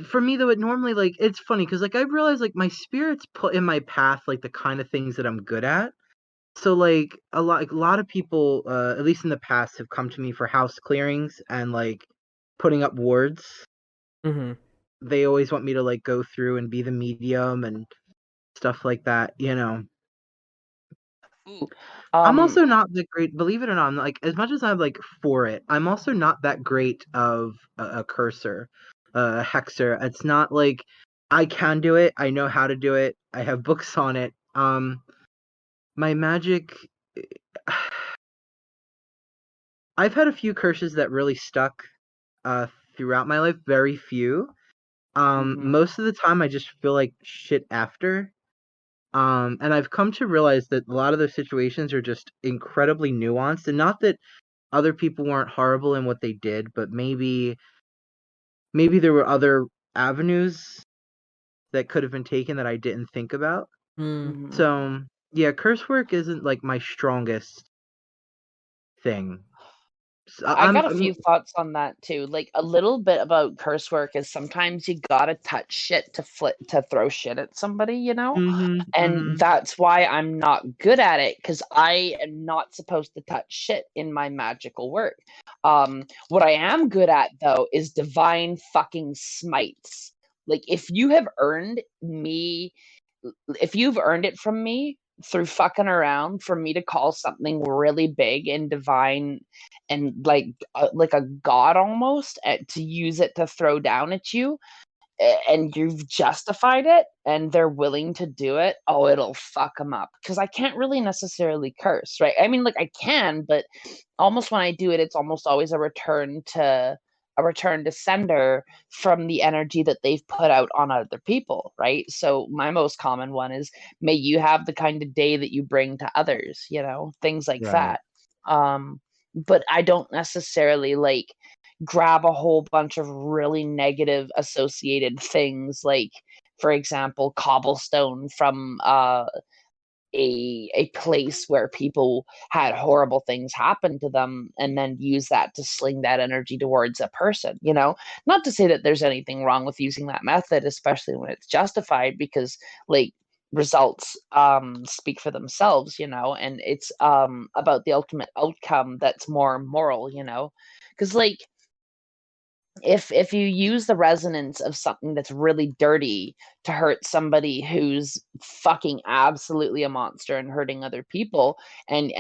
for me, though, it normally, like, it's funny, because, like, I realize, like, my spirits put in my path, like, the kind of things that I'm good at. So, like, a lot of people, at least in the past, have come to me for house clearings and, like, putting up wards.
Mm-hmm.
They always want me to like go through and be the medium and stuff like that, you know.
Ooh.
I'm also not that great, believe it or not, I'm like, as much as I'm like for it, I'm also not that great of a cursor, a hexer. It's not like I can do it, I know how to do it, I have books on it. My magic, I've had a few curses that really stuck uh throughout my life, very few.
Mhm.
Most of the time I just feel like shit after. And I've come to realize that a lot of those situations are just incredibly nuanced, and not that other people weren't horrible in what they did, but maybe there were other avenues that could have been taken that I didn't think about.
Mm.
Mhm.
So yeah, curse work isn't like my strongest thing. So
I got a few thoughts on that too. Like a little bit about curse work is sometimes you gotta touch shit to throw shit at somebody, you know?
mm-hmm,
And
mm-hmm,
that's why I'm not good at it, because I am not supposed to touch shit in my magical work. What I am good at though is divine fucking smites. Like if you've earned it from me through fucking around for me to call something really big and divine and like a god almost to use it to throw down at you, and you've justified it and they're willing to do it, oh, it'll fuck them up. Because I can't really necessarily curse, right? I mean, like I can, but almost when I do it, it's almost always a return to sender from the energy that they've put out on other people, right? So my most common one is, may you have the kind of day that you bring to others, you know, things like
right,
that. But I don't necessarily like grab a whole bunch of really negative associated things, like for example cobblestone from a place where people had horrible things happen to them, and then use that to sling that energy towards a person, you know. Not to say that there's anything wrong with using that method, especially when it's justified, because like results speak for themselves, you know, and it's about the ultimate outcome that's more moral, you know. Because like if you use the resonance of something that's really dirty to hurt somebody who's fucking absolutely a monster and hurting other people, and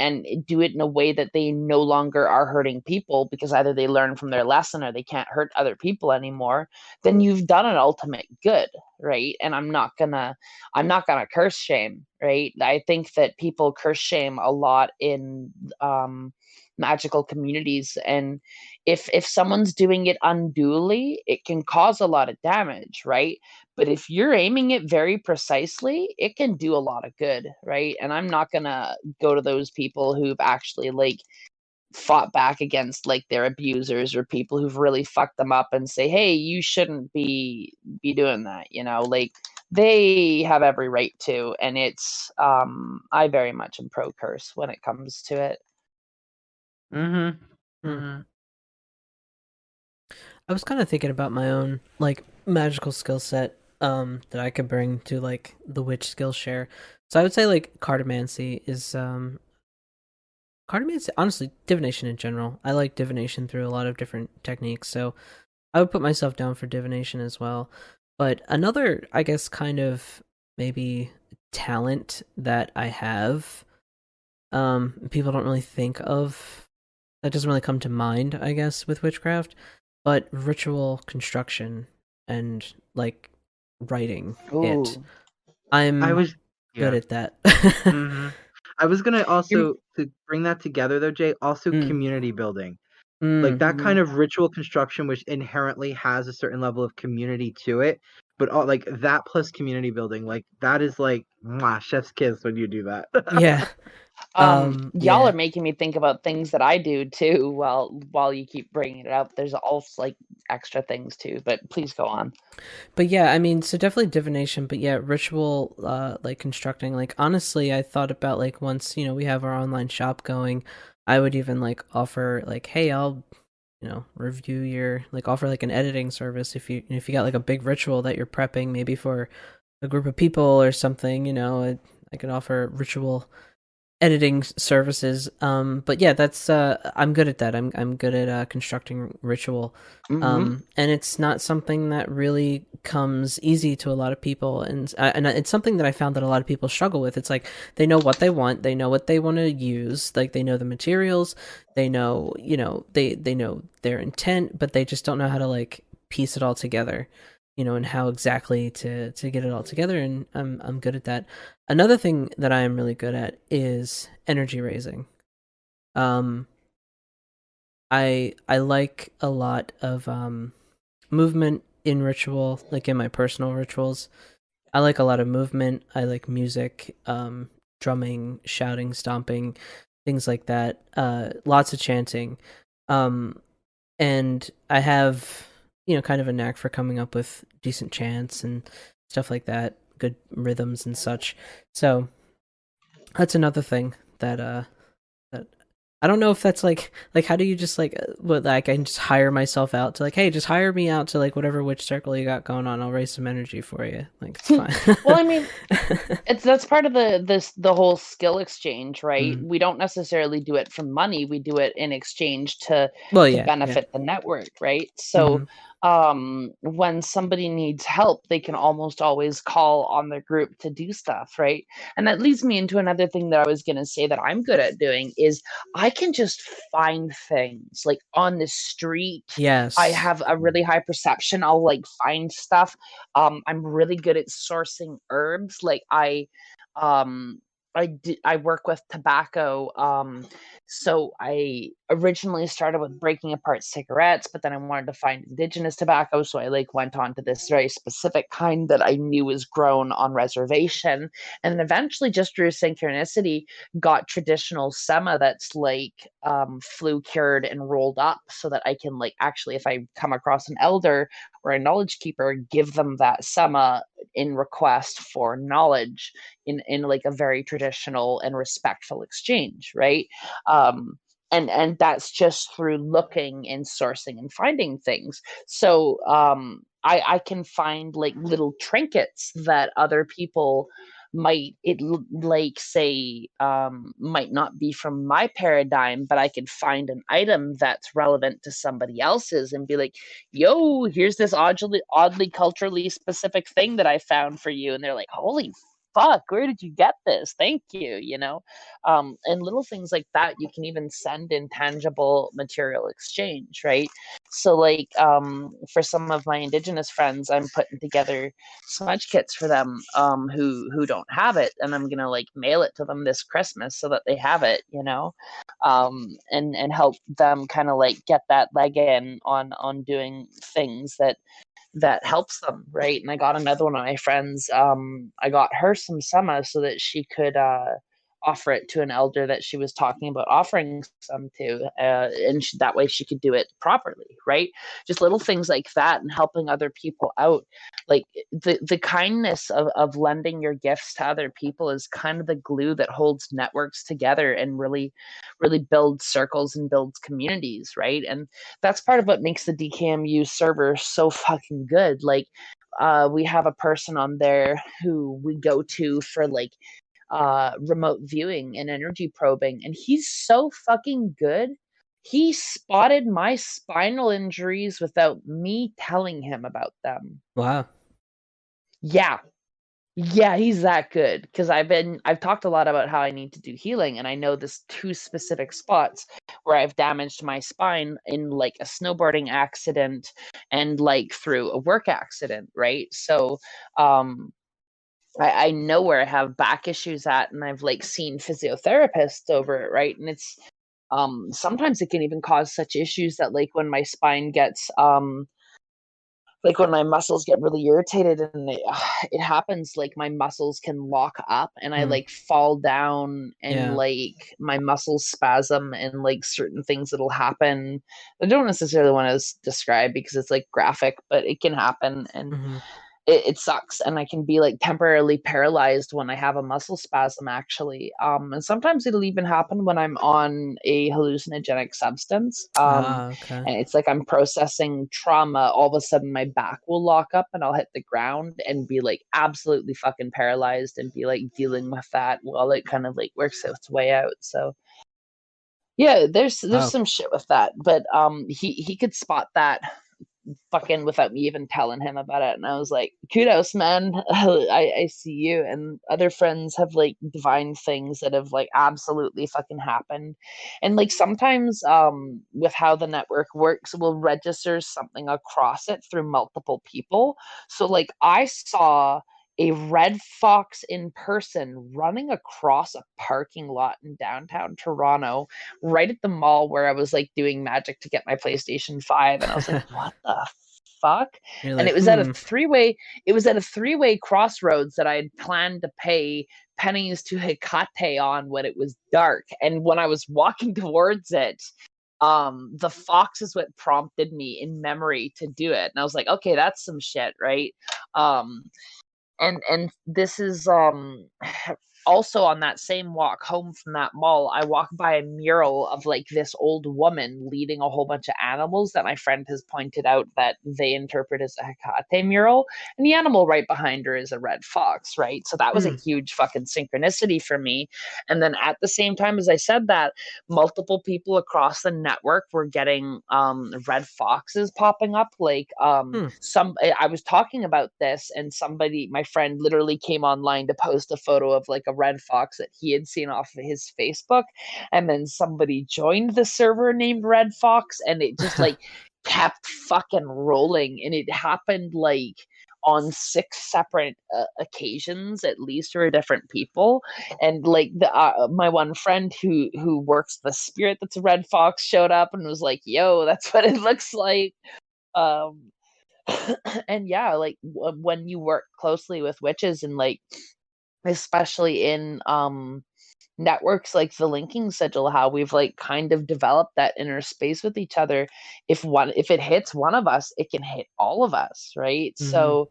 do it in a way that they no longer are hurting people because either they learn from their lesson or they can't hurt other people anymore, then you've done an ultimate good, right? And I'm not gonna curse shame, right? I think that people curse shame a lot in magical communities, and if someone's doing it unduly, it can cause a lot of damage, right? But if you're aiming it very precisely, it can do a lot of good, right? And I'm not gonna go to those people who've actually like fought back against like their abusers or people who've really fucked them up and say, hey, you shouldn't be doing that, like they have every right to. And it's I very much am pro curse when it comes to it.
I was kind of thinking about my own like magical skill set that I could bring to like the witch Skillshare. So I would say like cartomancy is cartomancy, honestly, divination in general. I like divination through a lot of different techniques, so I would put myself down for divination as well. But another, I guess, kind of maybe talent that I have, people don't really think of, that doesn't really come to mind, I guess, with witchcraft, but ritual construction and like writing it.
Ooh.
I
I'm
was
good
yeah.
at that.
I was gonna
You're-
also to bring that together though, Jay. Also,
Mm.
community building, like that
Mhm.
kind of ritual construction, which inherently has a certain level of community to it. But all, like that plus community building, like that is like mwah, chef's kiss when you do that.
Yeah.
Y'all
Yeah.
are making me think about things that I do too. While you keep bringing it up, there's also like extra things too. But please go on.
But yeah, I mean, so definitely divination, but yeah, ritual, like constructing. Like honestly, I thought about like once we have our online shop going, I would even like offer like, hey, I'll review your like offer like an editing service if you got like a big ritual that you're prepping maybe for a group of people or something. I could offer ritual editing services. But yeah, that's I'm good at that. I'm good at constructing ritual.
Mm-hmm.
And it's not something that really comes easy to a lot of people, and it's something that I found that a lot of people struggle with. It's like they know what they want, they know what they want to use, like they know the materials, they know they know their intent, but they just don't know how to like piece it all together. And how exactly to get it all together, and I'm good at that. Another thing that I am really good at is energy raising. Um, I like a lot of movement in ritual, like in my personal rituals. I like a lot of movement. I like music, drumming, shouting, stomping, things like that. Lots of chanting. Um, and I have, kind of a knack for coming up with decent chants and stuff like that, good rhythms and such. So that's another thing that I don't know if that's like how do you just what, like I can just hire myself out to like, hey, just hire me out to like whatever witch circle you got going on. I'll raise some energy for you. Like it's fine.
Well, I mean, that's part of the whole skill exchange, right?
Mm.
We don't necessarily do it for money. We do it in exchange to
Well,
to
yeah, yeah.
benefit the network, right? So
Hmm.
when somebody needs help, they can almost always call on their group to do stuff, right? And that leads me into another thing that I was going to say that I'm good at doing is I can just find things like on the street. I
Yes.
have a really high perception. I'll like find stuff. I'm really good at sourcing herbs. Like um I work with tobacco. So I originally started with breaking apart cigarettes, but then I wanted to find indigenous tobacco, so I like went on to this very specific kind that I knew was grown on reservation, and then eventually, just through synchronicity, got traditional sema that's like flu cured and rolled up, so that I can like actually, if I come across an elder or a knowledge keeper, give them that sema in request for knowledge in like a very traditional and respectful exchange, right? um and that's just through looking and sourcing and finding things. So I can find like little trinkets that other people might like say might not be from my paradigm, but I could find an item that's relevant to somebody else's and be like, yo, here's this oddly culturally specific thing that I found for you. And they're like, holy fuck, where did you get this? Thank you, and little things like that you can even send in tangible material exchange, right? So like for some of my indigenous friends, I'm putting together smudge kits for them who don't have it, and I'm gonna like mail it to them this Christmas so that they have it, and help them kind of like get that leg in on doing things that helps them, right? And I got another one of my friends. I got her some sema so that she could offer it to an elder that she was talking about offering some to, and that way she could do it properly, right? Just little things like that, and helping other people out. Like the kindness of lending your gifts to other people is kind of the glue that holds networks together and really builds circles and builds communities, right? And that's part of what makes the DKMU server so fucking good. Like we have a person on there who we go to for like remote viewing and energy probing, and he's so fucking good. He spotted my spinal injuries without me telling him about them.
Wow.
Yeah, he's that good, because I've talked a lot about how I need to do healing, and I know this 2 specific spots where I've damaged my spine in like a snowboarding accident and like through a work accident, right? So I know where I have back issues at, and I've like seen physiotherapists over it, right? And it's sometimes it can even cause such issues that like when my spine gets like when my muscles get really irritated and it happens, like my muscles can lock up and I like fall down and
Yeah.
like my muscles spasm and like certain things that'll happen. I don't necessarily want to describe because it's like graphic, but it can happen, and it sucks, and I can be like temporarily paralyzed when I have a muscle spasm actually. And sometimes it'll even happen when I'm on a hallucinogenic substance.
Okay.
And it's like I'm processing trauma. All of a sudden my back will lock up and I'll hit the ground and be like absolutely fucking paralyzed and be like dealing with that while it kind of like works its way out. So yeah, there's
Wow.
some shit with that. But he could spot that fucking without me even telling him about it, and I was like, kudos, man. I see you. And other friends have like divined things that have like absolutely fucking happened. And like sometimes with how the network works, we'll register something across it through multiple people. So like I saw a red fox in person running across a parking lot in downtown Toronto, right at the mall where I was like doing magic to get my PlayStation 5. And I was like, what the fuck?
You're
And
like,
it was at a three-way crossroads that I had planned to pay pennies to Hecate on when it was dark. And when I was walking towards it, the fox is what prompted me in memory to do it. And I was like, okay, that's some shit, right? And this is also on that same walk home from that mall, I walked by a mural of like this old woman leading a whole bunch of animals that my friend has pointed out that they interpret as a Hecate mural, and the animal right behind her is a red fox, right? So that was a huge fucking synchronicity for me. And then at the same time as I said that, multiple people across the network were getting red foxes popping up. Like I was talking about this, and somebody, my friend, literally came online to post a photo of like a red fox that he had seen off of his Facebook, and then somebody joined the server named Red Fox, and it just like kept fucking rolling, and it happened like on 6 separate occasions at least for different people. And like the my one friend who works the spirit that's a red fox showed up and was like, yo, that's what it looks like. um and yeah, like when you work closely with witches, and like especially in networks like the linking sigil, how we've like kind of developed that inner space with each other. If it hits one of us, it can hit all of us, right? So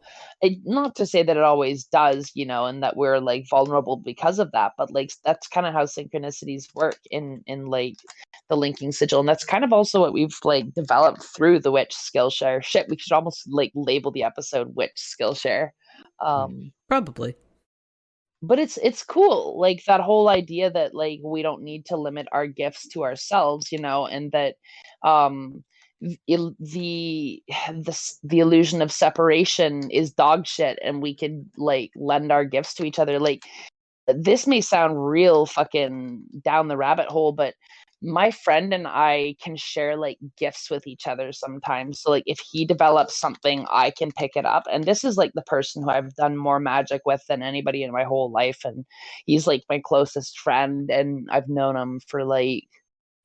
not to say that it always does, and that we're like vulnerable because of that, but like that's kind of how synchronicities work in like the linking sigil. And that's kind of also what we've like developed through the witch Skillshare. Shit, we should almost like label the episode witch Skillshare.
Probably.
but it's cool, like that whole idea that like we don't need to limit our gifts to ourselves, you know, and that um the illusion of separation is dog shit, and we could like lend our gifts to each other. Like, this may sound real fucking down the rabbit hole, but my friend and I can share like gifts with each other sometimes. So like if he develops something, I can pick it up. And this is like the person who I've done more magic with than anybody in my whole life. And he's like my closest friend, and I've known him for like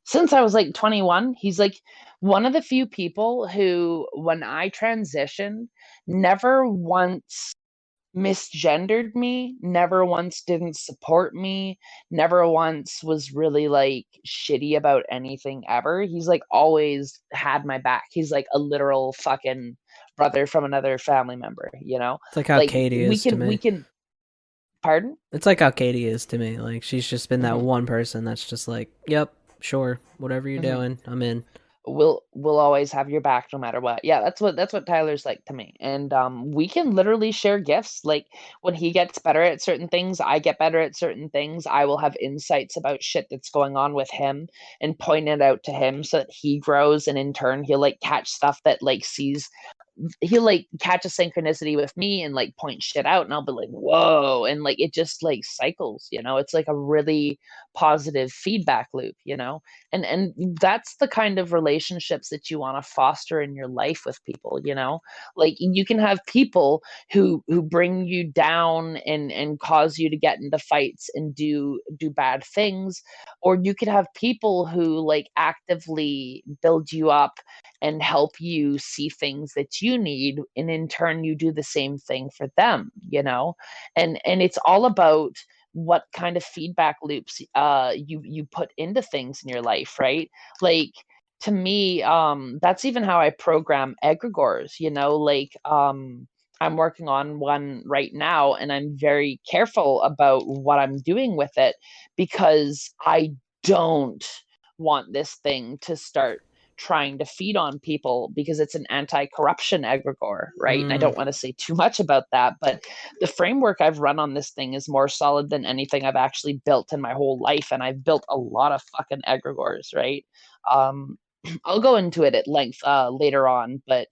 since I was like 21. He's like one of the few people who, when I transitioned, never once misgendered me, never once didn't support me, never once was really like shitty about anything ever. He's like always had my back. He's like a literal fucking brother from another family member, you know?
It's like how
Like
Katie is to
we
me.
can pardon?
It's like how Katie is to me. Like she's just been that
Mhm.
one person that's just like, yep, sure, whatever you're
Mhm.
doing, I'm in.
We'll always have your back no matter what. Yeah, that's what Tyler's like to me. And we can literally share gifts. Like when he gets better at certain things, I get better at certain things. I will have insights about shit that's going on with him and point it out to him so that he grows, and in turn he'll like catch stuff that like sees he'll like catch a synchronicity with me and like point shit out, and I'll be like, whoa, and like it just like cycles, you know. It's like a really positive feedback loop, you know. And that's the kind of relationships that you want to foster in your life with people, you know. Like you can have people who bring you down and cause you to get into fights and do bad things, or you could have people who like actively build you up and help you see things that you need, and in turn you do the same thing for them, you know. And it's all about what kind of feedback loops you put into things in your life, right? Like to me, that's even how I program egregores, you know. Like I'm working on one right now, and I'm very careful about what I'm doing with it, because I don't want this thing to start trying to feed on people, because it's an anti-corruption egregore, right? And I
Mm,
don't want to say too much about that, but the framework I've run on this thing is more solid than anything I've actually built in my whole life, and I've built a lot of fucking egregores, right? Um, I'll go into it at length later on, but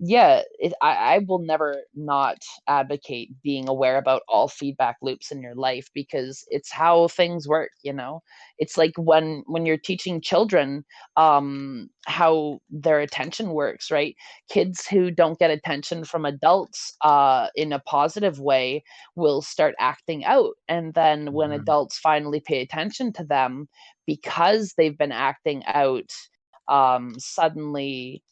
yeah, I will never not advocate being aware about all feedback loops in your life, because it's how things work, you know. It's like when you're teaching children how their attention works, right? Kids who don't get attention from adults in a positive way will start acting out, and then when
Mhm.
adults finally pay attention to them because they've been acting out, suddenly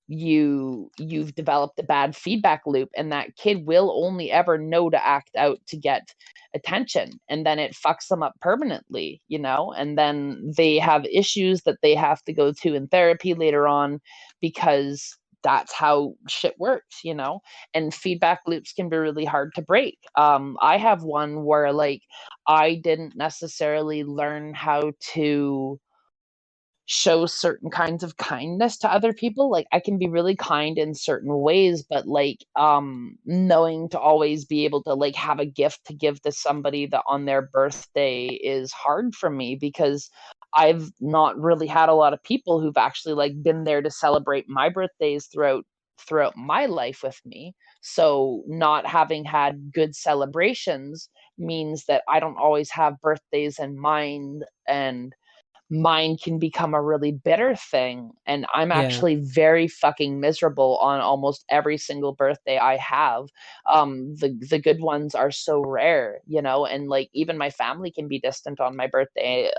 you've developed a bad feedback loop, and that kid will only ever know to act out to get attention, and then it fucks them up permanently, you know. And then they have issues that they have to go to in therapy later on, because that's how shit works, you know. And feedback loops can be really hard to break. I have one where like I didn't necessarily learn how to show certain kinds of kindness to other people. Like I can be really kind in certain ways, but like knowing to always be able to like have a gift to give to somebody that on their birthday is hard for me, because I've not really had a lot of people who've actually like been there to celebrate my birthdays throughout my life with me. So not having had good celebrations means that I don't always have birthdays in mind, and mine can become a really bitter thing, and I'm
yeah,
actually very fucking miserable on almost every single birthday I have. The good ones are so rare, you know, and like even my family can be distant on my birthday.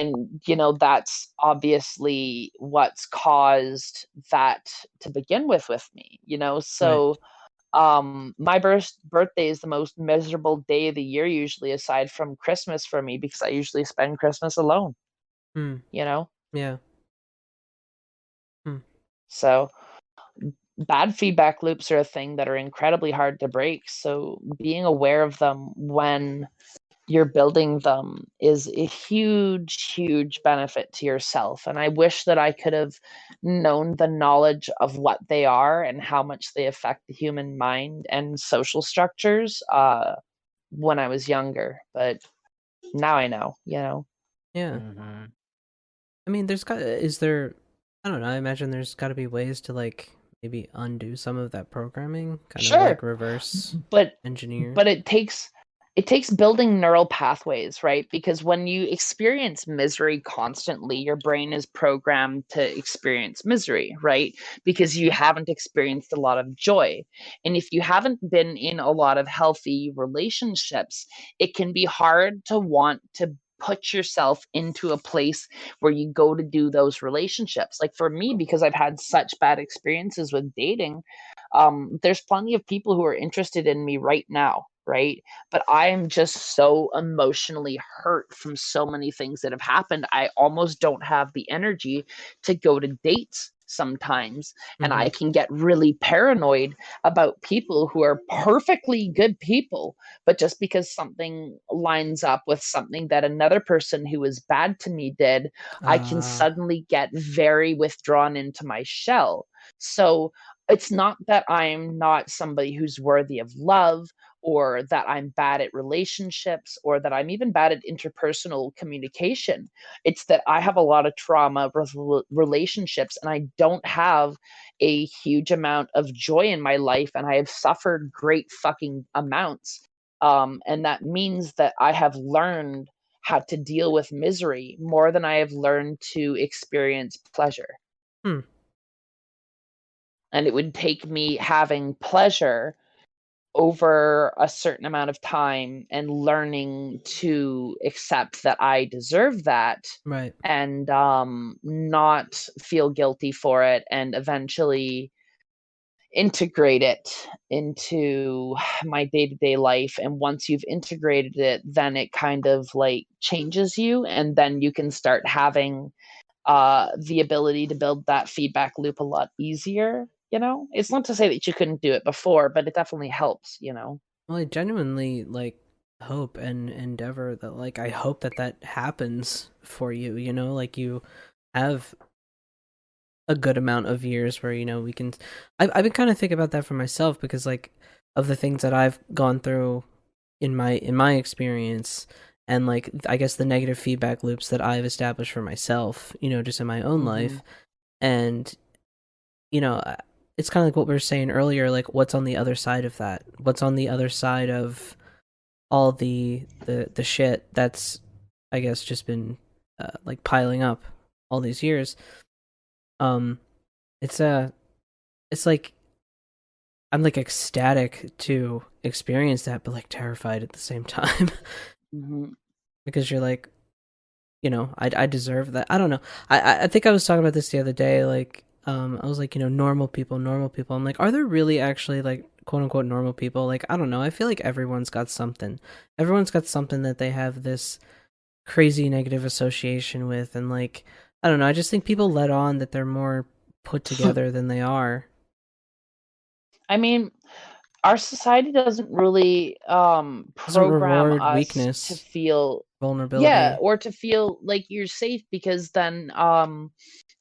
And you know that's obviously what's caused that to begin with me, you know.
right.
So my birthday is the most miserable day of the year usually, aside from Christmas for me, because I usually spend Christmas alone,
Hmm.
you know?
Yeah. Hmm.
So bad feedback loops are a thing that are incredibly hard to break. So being aware of them when you're building them is a huge benefit to yourself. And I wish that I could have known the knowledge of what they are and how much they affect the human mind and social structures when I was younger. But now I know, you know.
Yeah.
Mm-hmm.
I mean, is there, I don't know, I imagine there's got to be ways to like maybe undo some of that programming, kind of like
Sure.
reverse
But
engineer.
it takes building neural pathways, right? Because when you experience misery constantly, your brain is programmed to experience misery, right? Because you haven't experienced a lot of joy. And if you haven't been in a lot of healthy relationships, it can be hard to want to put yourself into a place where you go to do those relationships. Like for me, because I've had such bad experiences with dating, there's plenty of people who are interested in me right now, right? But I am just so emotionally hurt from so many things that have happened. I almost don't have the energy to go to dates sometimes. And
Mm-hmm.
I can get really paranoid about people who are perfectly good people, but just because something lines up with something that another person who was bad to me did, I can suddenly get very withdrawn into my shell. So it's not that I'm not somebody who's worthy of love, or that I'm bad at relationships, or that I'm even bad at interpersonal communication. It's that I have a lot of trauma with relationships, and I don't have a huge amount of joy in my life, and I have suffered great fucking amounts. And that means that I have learned how to deal with misery more than I have learned to experience pleasure.
Hmm.
And it would take me having pleasure over a certain amount of time and learning to accept that I deserve that,
Right.
and not feel guilty for it, and eventually integrate it into my day-to-day life. And once you've integrated it, then it kind of like changes you, and then you can start having the ability to build that feedback loop a lot easier. You know, it's not to say that you couldn't do it before, but it definitely helps, you know.
Well, I genuinely like hope and endeavor that like I hope that that happens for you, you know, like you have a good amount of years where, you know, we can I've been kind of thinking about that for myself because like of the things that I've gone through in my experience, and like I guess the negative feedback loops that I've established for myself, you know, just in my own
Mm-hmm.
life. And you know, it's kind of like what we were saying earlier, like what's on the other side of that? What's on the other side of all the shit that's I guess just been like piling up all these years. Um it's it's like I'm like ecstatic to experience that but like terrified at the same time
Mm-hmm.
because you're like, you know, I deserve that. I don't know. I think I was talking about this the other day. Like, I was like, you know, normal people, normal people. I'm like, are there really actually like quote unquote normal people? Like, I don't know. I feel like everyone's got something. Everyone's got something that they have this crazy negative association with, and like, I don't know. I just think people let on that they're more put together than they are.
I mean, our society doesn't really
Doesn't
program
reward
us to
weakness,
feel, yeah,
vulnerability.
or to feel like you're safe, because then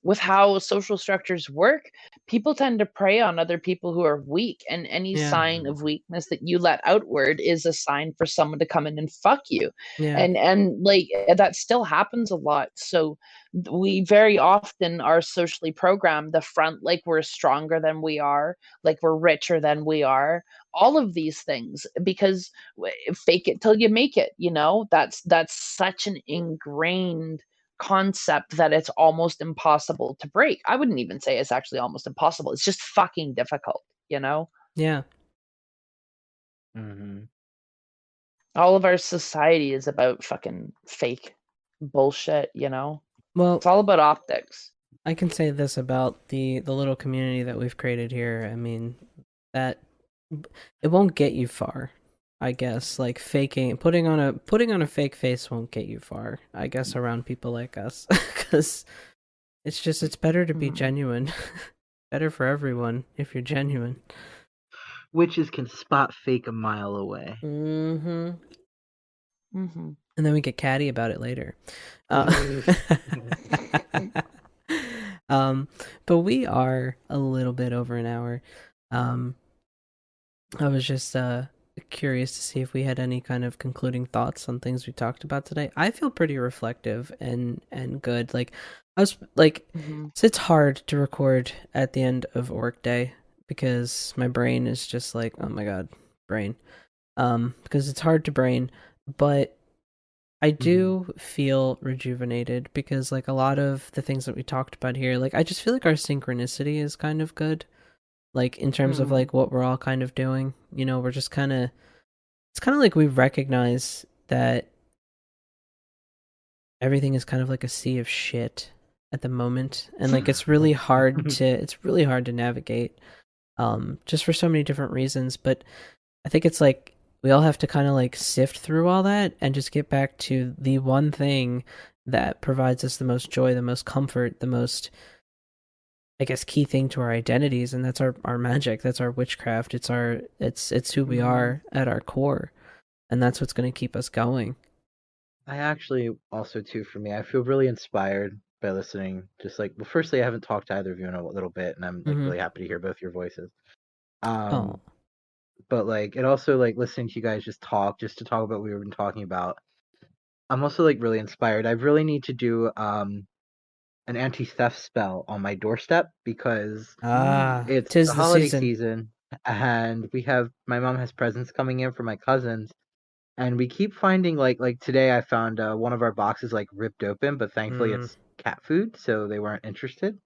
with how social structures work, people tend to prey on other people who are weak, and any
Yeah,
sign of weakness that you let outward is a sign for someone to come in and fuck you.
yeah,
And like that still happens a lot. So we very often are socially programmed the front, like we're stronger than we are, like we're richer than we are, all of these things, because fake it till you make it, you know. That's such an ingrained concept that it's almost impossible to break. I wouldn't even say it's actually almost impossible. It's just fucking difficult, you know?
yeah.
Mm-hmm.
All of our society is about fucking fake bullshit, you know?
Well,
It's all about optics.
I can say this about the little community that we've created here. I mean, that it won't get you far. I guess like faking, putting on a fake face won't get you far. I guess around people like us, because it's better to be
Mhm.
genuine. Better for everyone if you're genuine.
Witches can spot fake a mile away.
Mm-hmm.
Mm-hmm.
And then we get catty about it later. But we are a little bit over an hour. I was just curious to see if we had any kind of concluding thoughts on things we talked about today. I feel pretty reflective and good. Like I was like, it's hard to record at the end of work day because my brain is just like, oh my god, brain. Because it's hard to brain, but I do feel rejuvenated because like a lot of the things that we talked about here, like I just feel like our synchronicity is kind of good. Like in terms of like what we're all kind of doing, you know, we're just kind of, it's kind of like we recognize that everything is kind of like a sea of shit at the moment, and like it's really hard to navigate, just for so many different reasons. But I think it's like we all have to kind of like sift through all that and just get back to the one thing that provides us the most joy, the most comfort, the most, I guess, key thing to our identities, and that's our magic. That's our witchcraft. It's who we are at our core, and that's what's going to keep us going.
I actually also too, for me, I feel really inspired by listening. Just like, well, firstly, I haven't talked to either of you in a little bit, and I'm like really happy to hear both your voices. But like, and also like listening to you guys just to talk about what we've been talking about. I'm also like really inspired. I really need to do an anti-theft spell on my doorstep because it's
tis
the
the
holiday
season,
and my mom has presents coming in for my cousins, and we keep finding like today I found one of our boxes like ripped open, but thankfully it's cat food, so they weren't interested.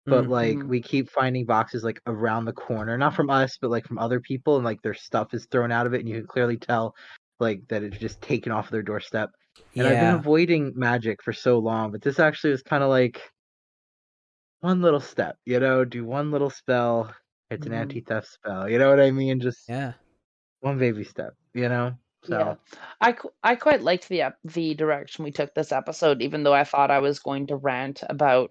But like we keep finding boxes like around the corner, not from us, but like from other people, and like their stuff is thrown out of it, and you can clearly tell like that it's just taken off their doorstep. And I've been avoiding magic for so long, but this actually was kind of like one little step, you know, do one little spell. It's an anti-theft spell, you know what I mean? Just one baby step, you know. So
I quite liked the direction we took this episode, even though I thought I was going to rant about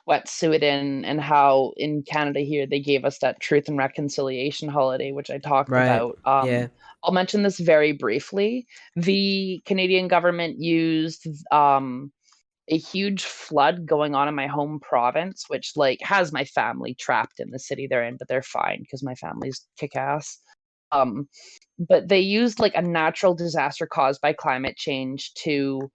Wet'suwet'en and how in Canada here they gave us that Truth and Reconciliation holiday, which I talked about. I'll mention this very briefly. The Canadian government used a huge flood going on in my home province, which like has my family trapped in the city they're in, but they're fine because my family's kick-ass. But they used like a natural disaster caused by climate change to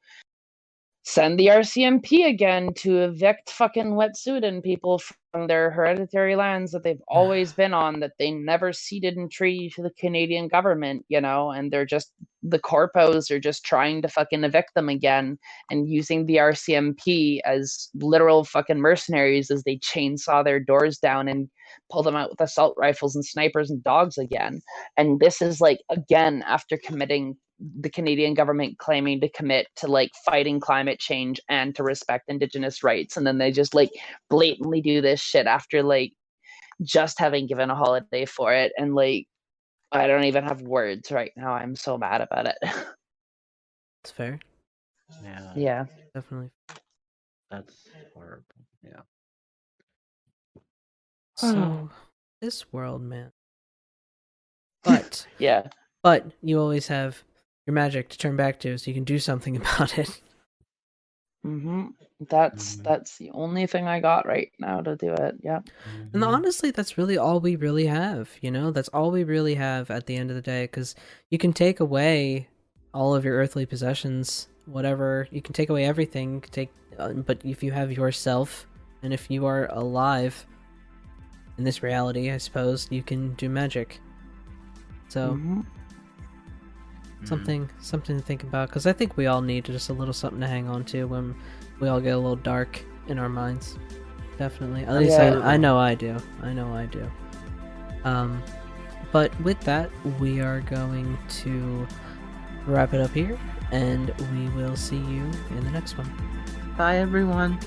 send the RCMP again to evict fucking Wet'suwet'en people from their hereditary lands that they've always been on, that they never ceded in treaty to the Canadian government, you know, and they're just, the corpos are just trying to fucking evict them again and using the RCMP as literal fucking mercenaries as they chainsaw their doors down and pull them out with assault rifles and snipers and dogs again. And this is like, again, after committing, the Canadian government claiming to commit to like fighting climate change and to respect Indigenous rights. And then they just like blatantly do this shit after like just having given a holiday for it. And like, I don't even have words right now. I'm so mad about it.
It's fair.
Yeah.
Definitely.
That's horrible. Yeah.
So this world, man. But but you always have your magic to turn back to, so you can do something about it.
That's the only thing I got right now to do it. Yeah.
And honestly, that's really all we really have, you know? That's all we really have at the end of the day, because you can take away all of your earthly possessions, whatever. You can take away everything, but if you have yourself, and if you are alive in this reality, I suppose, you can do magic. So something to think about, because I think we all need just a little something to hang on to when we all get a little dark in our minds. Definitely. At least I know I do. But with that, we are going to wrap it up here, and we will see you in the next one.
Bye, everyone.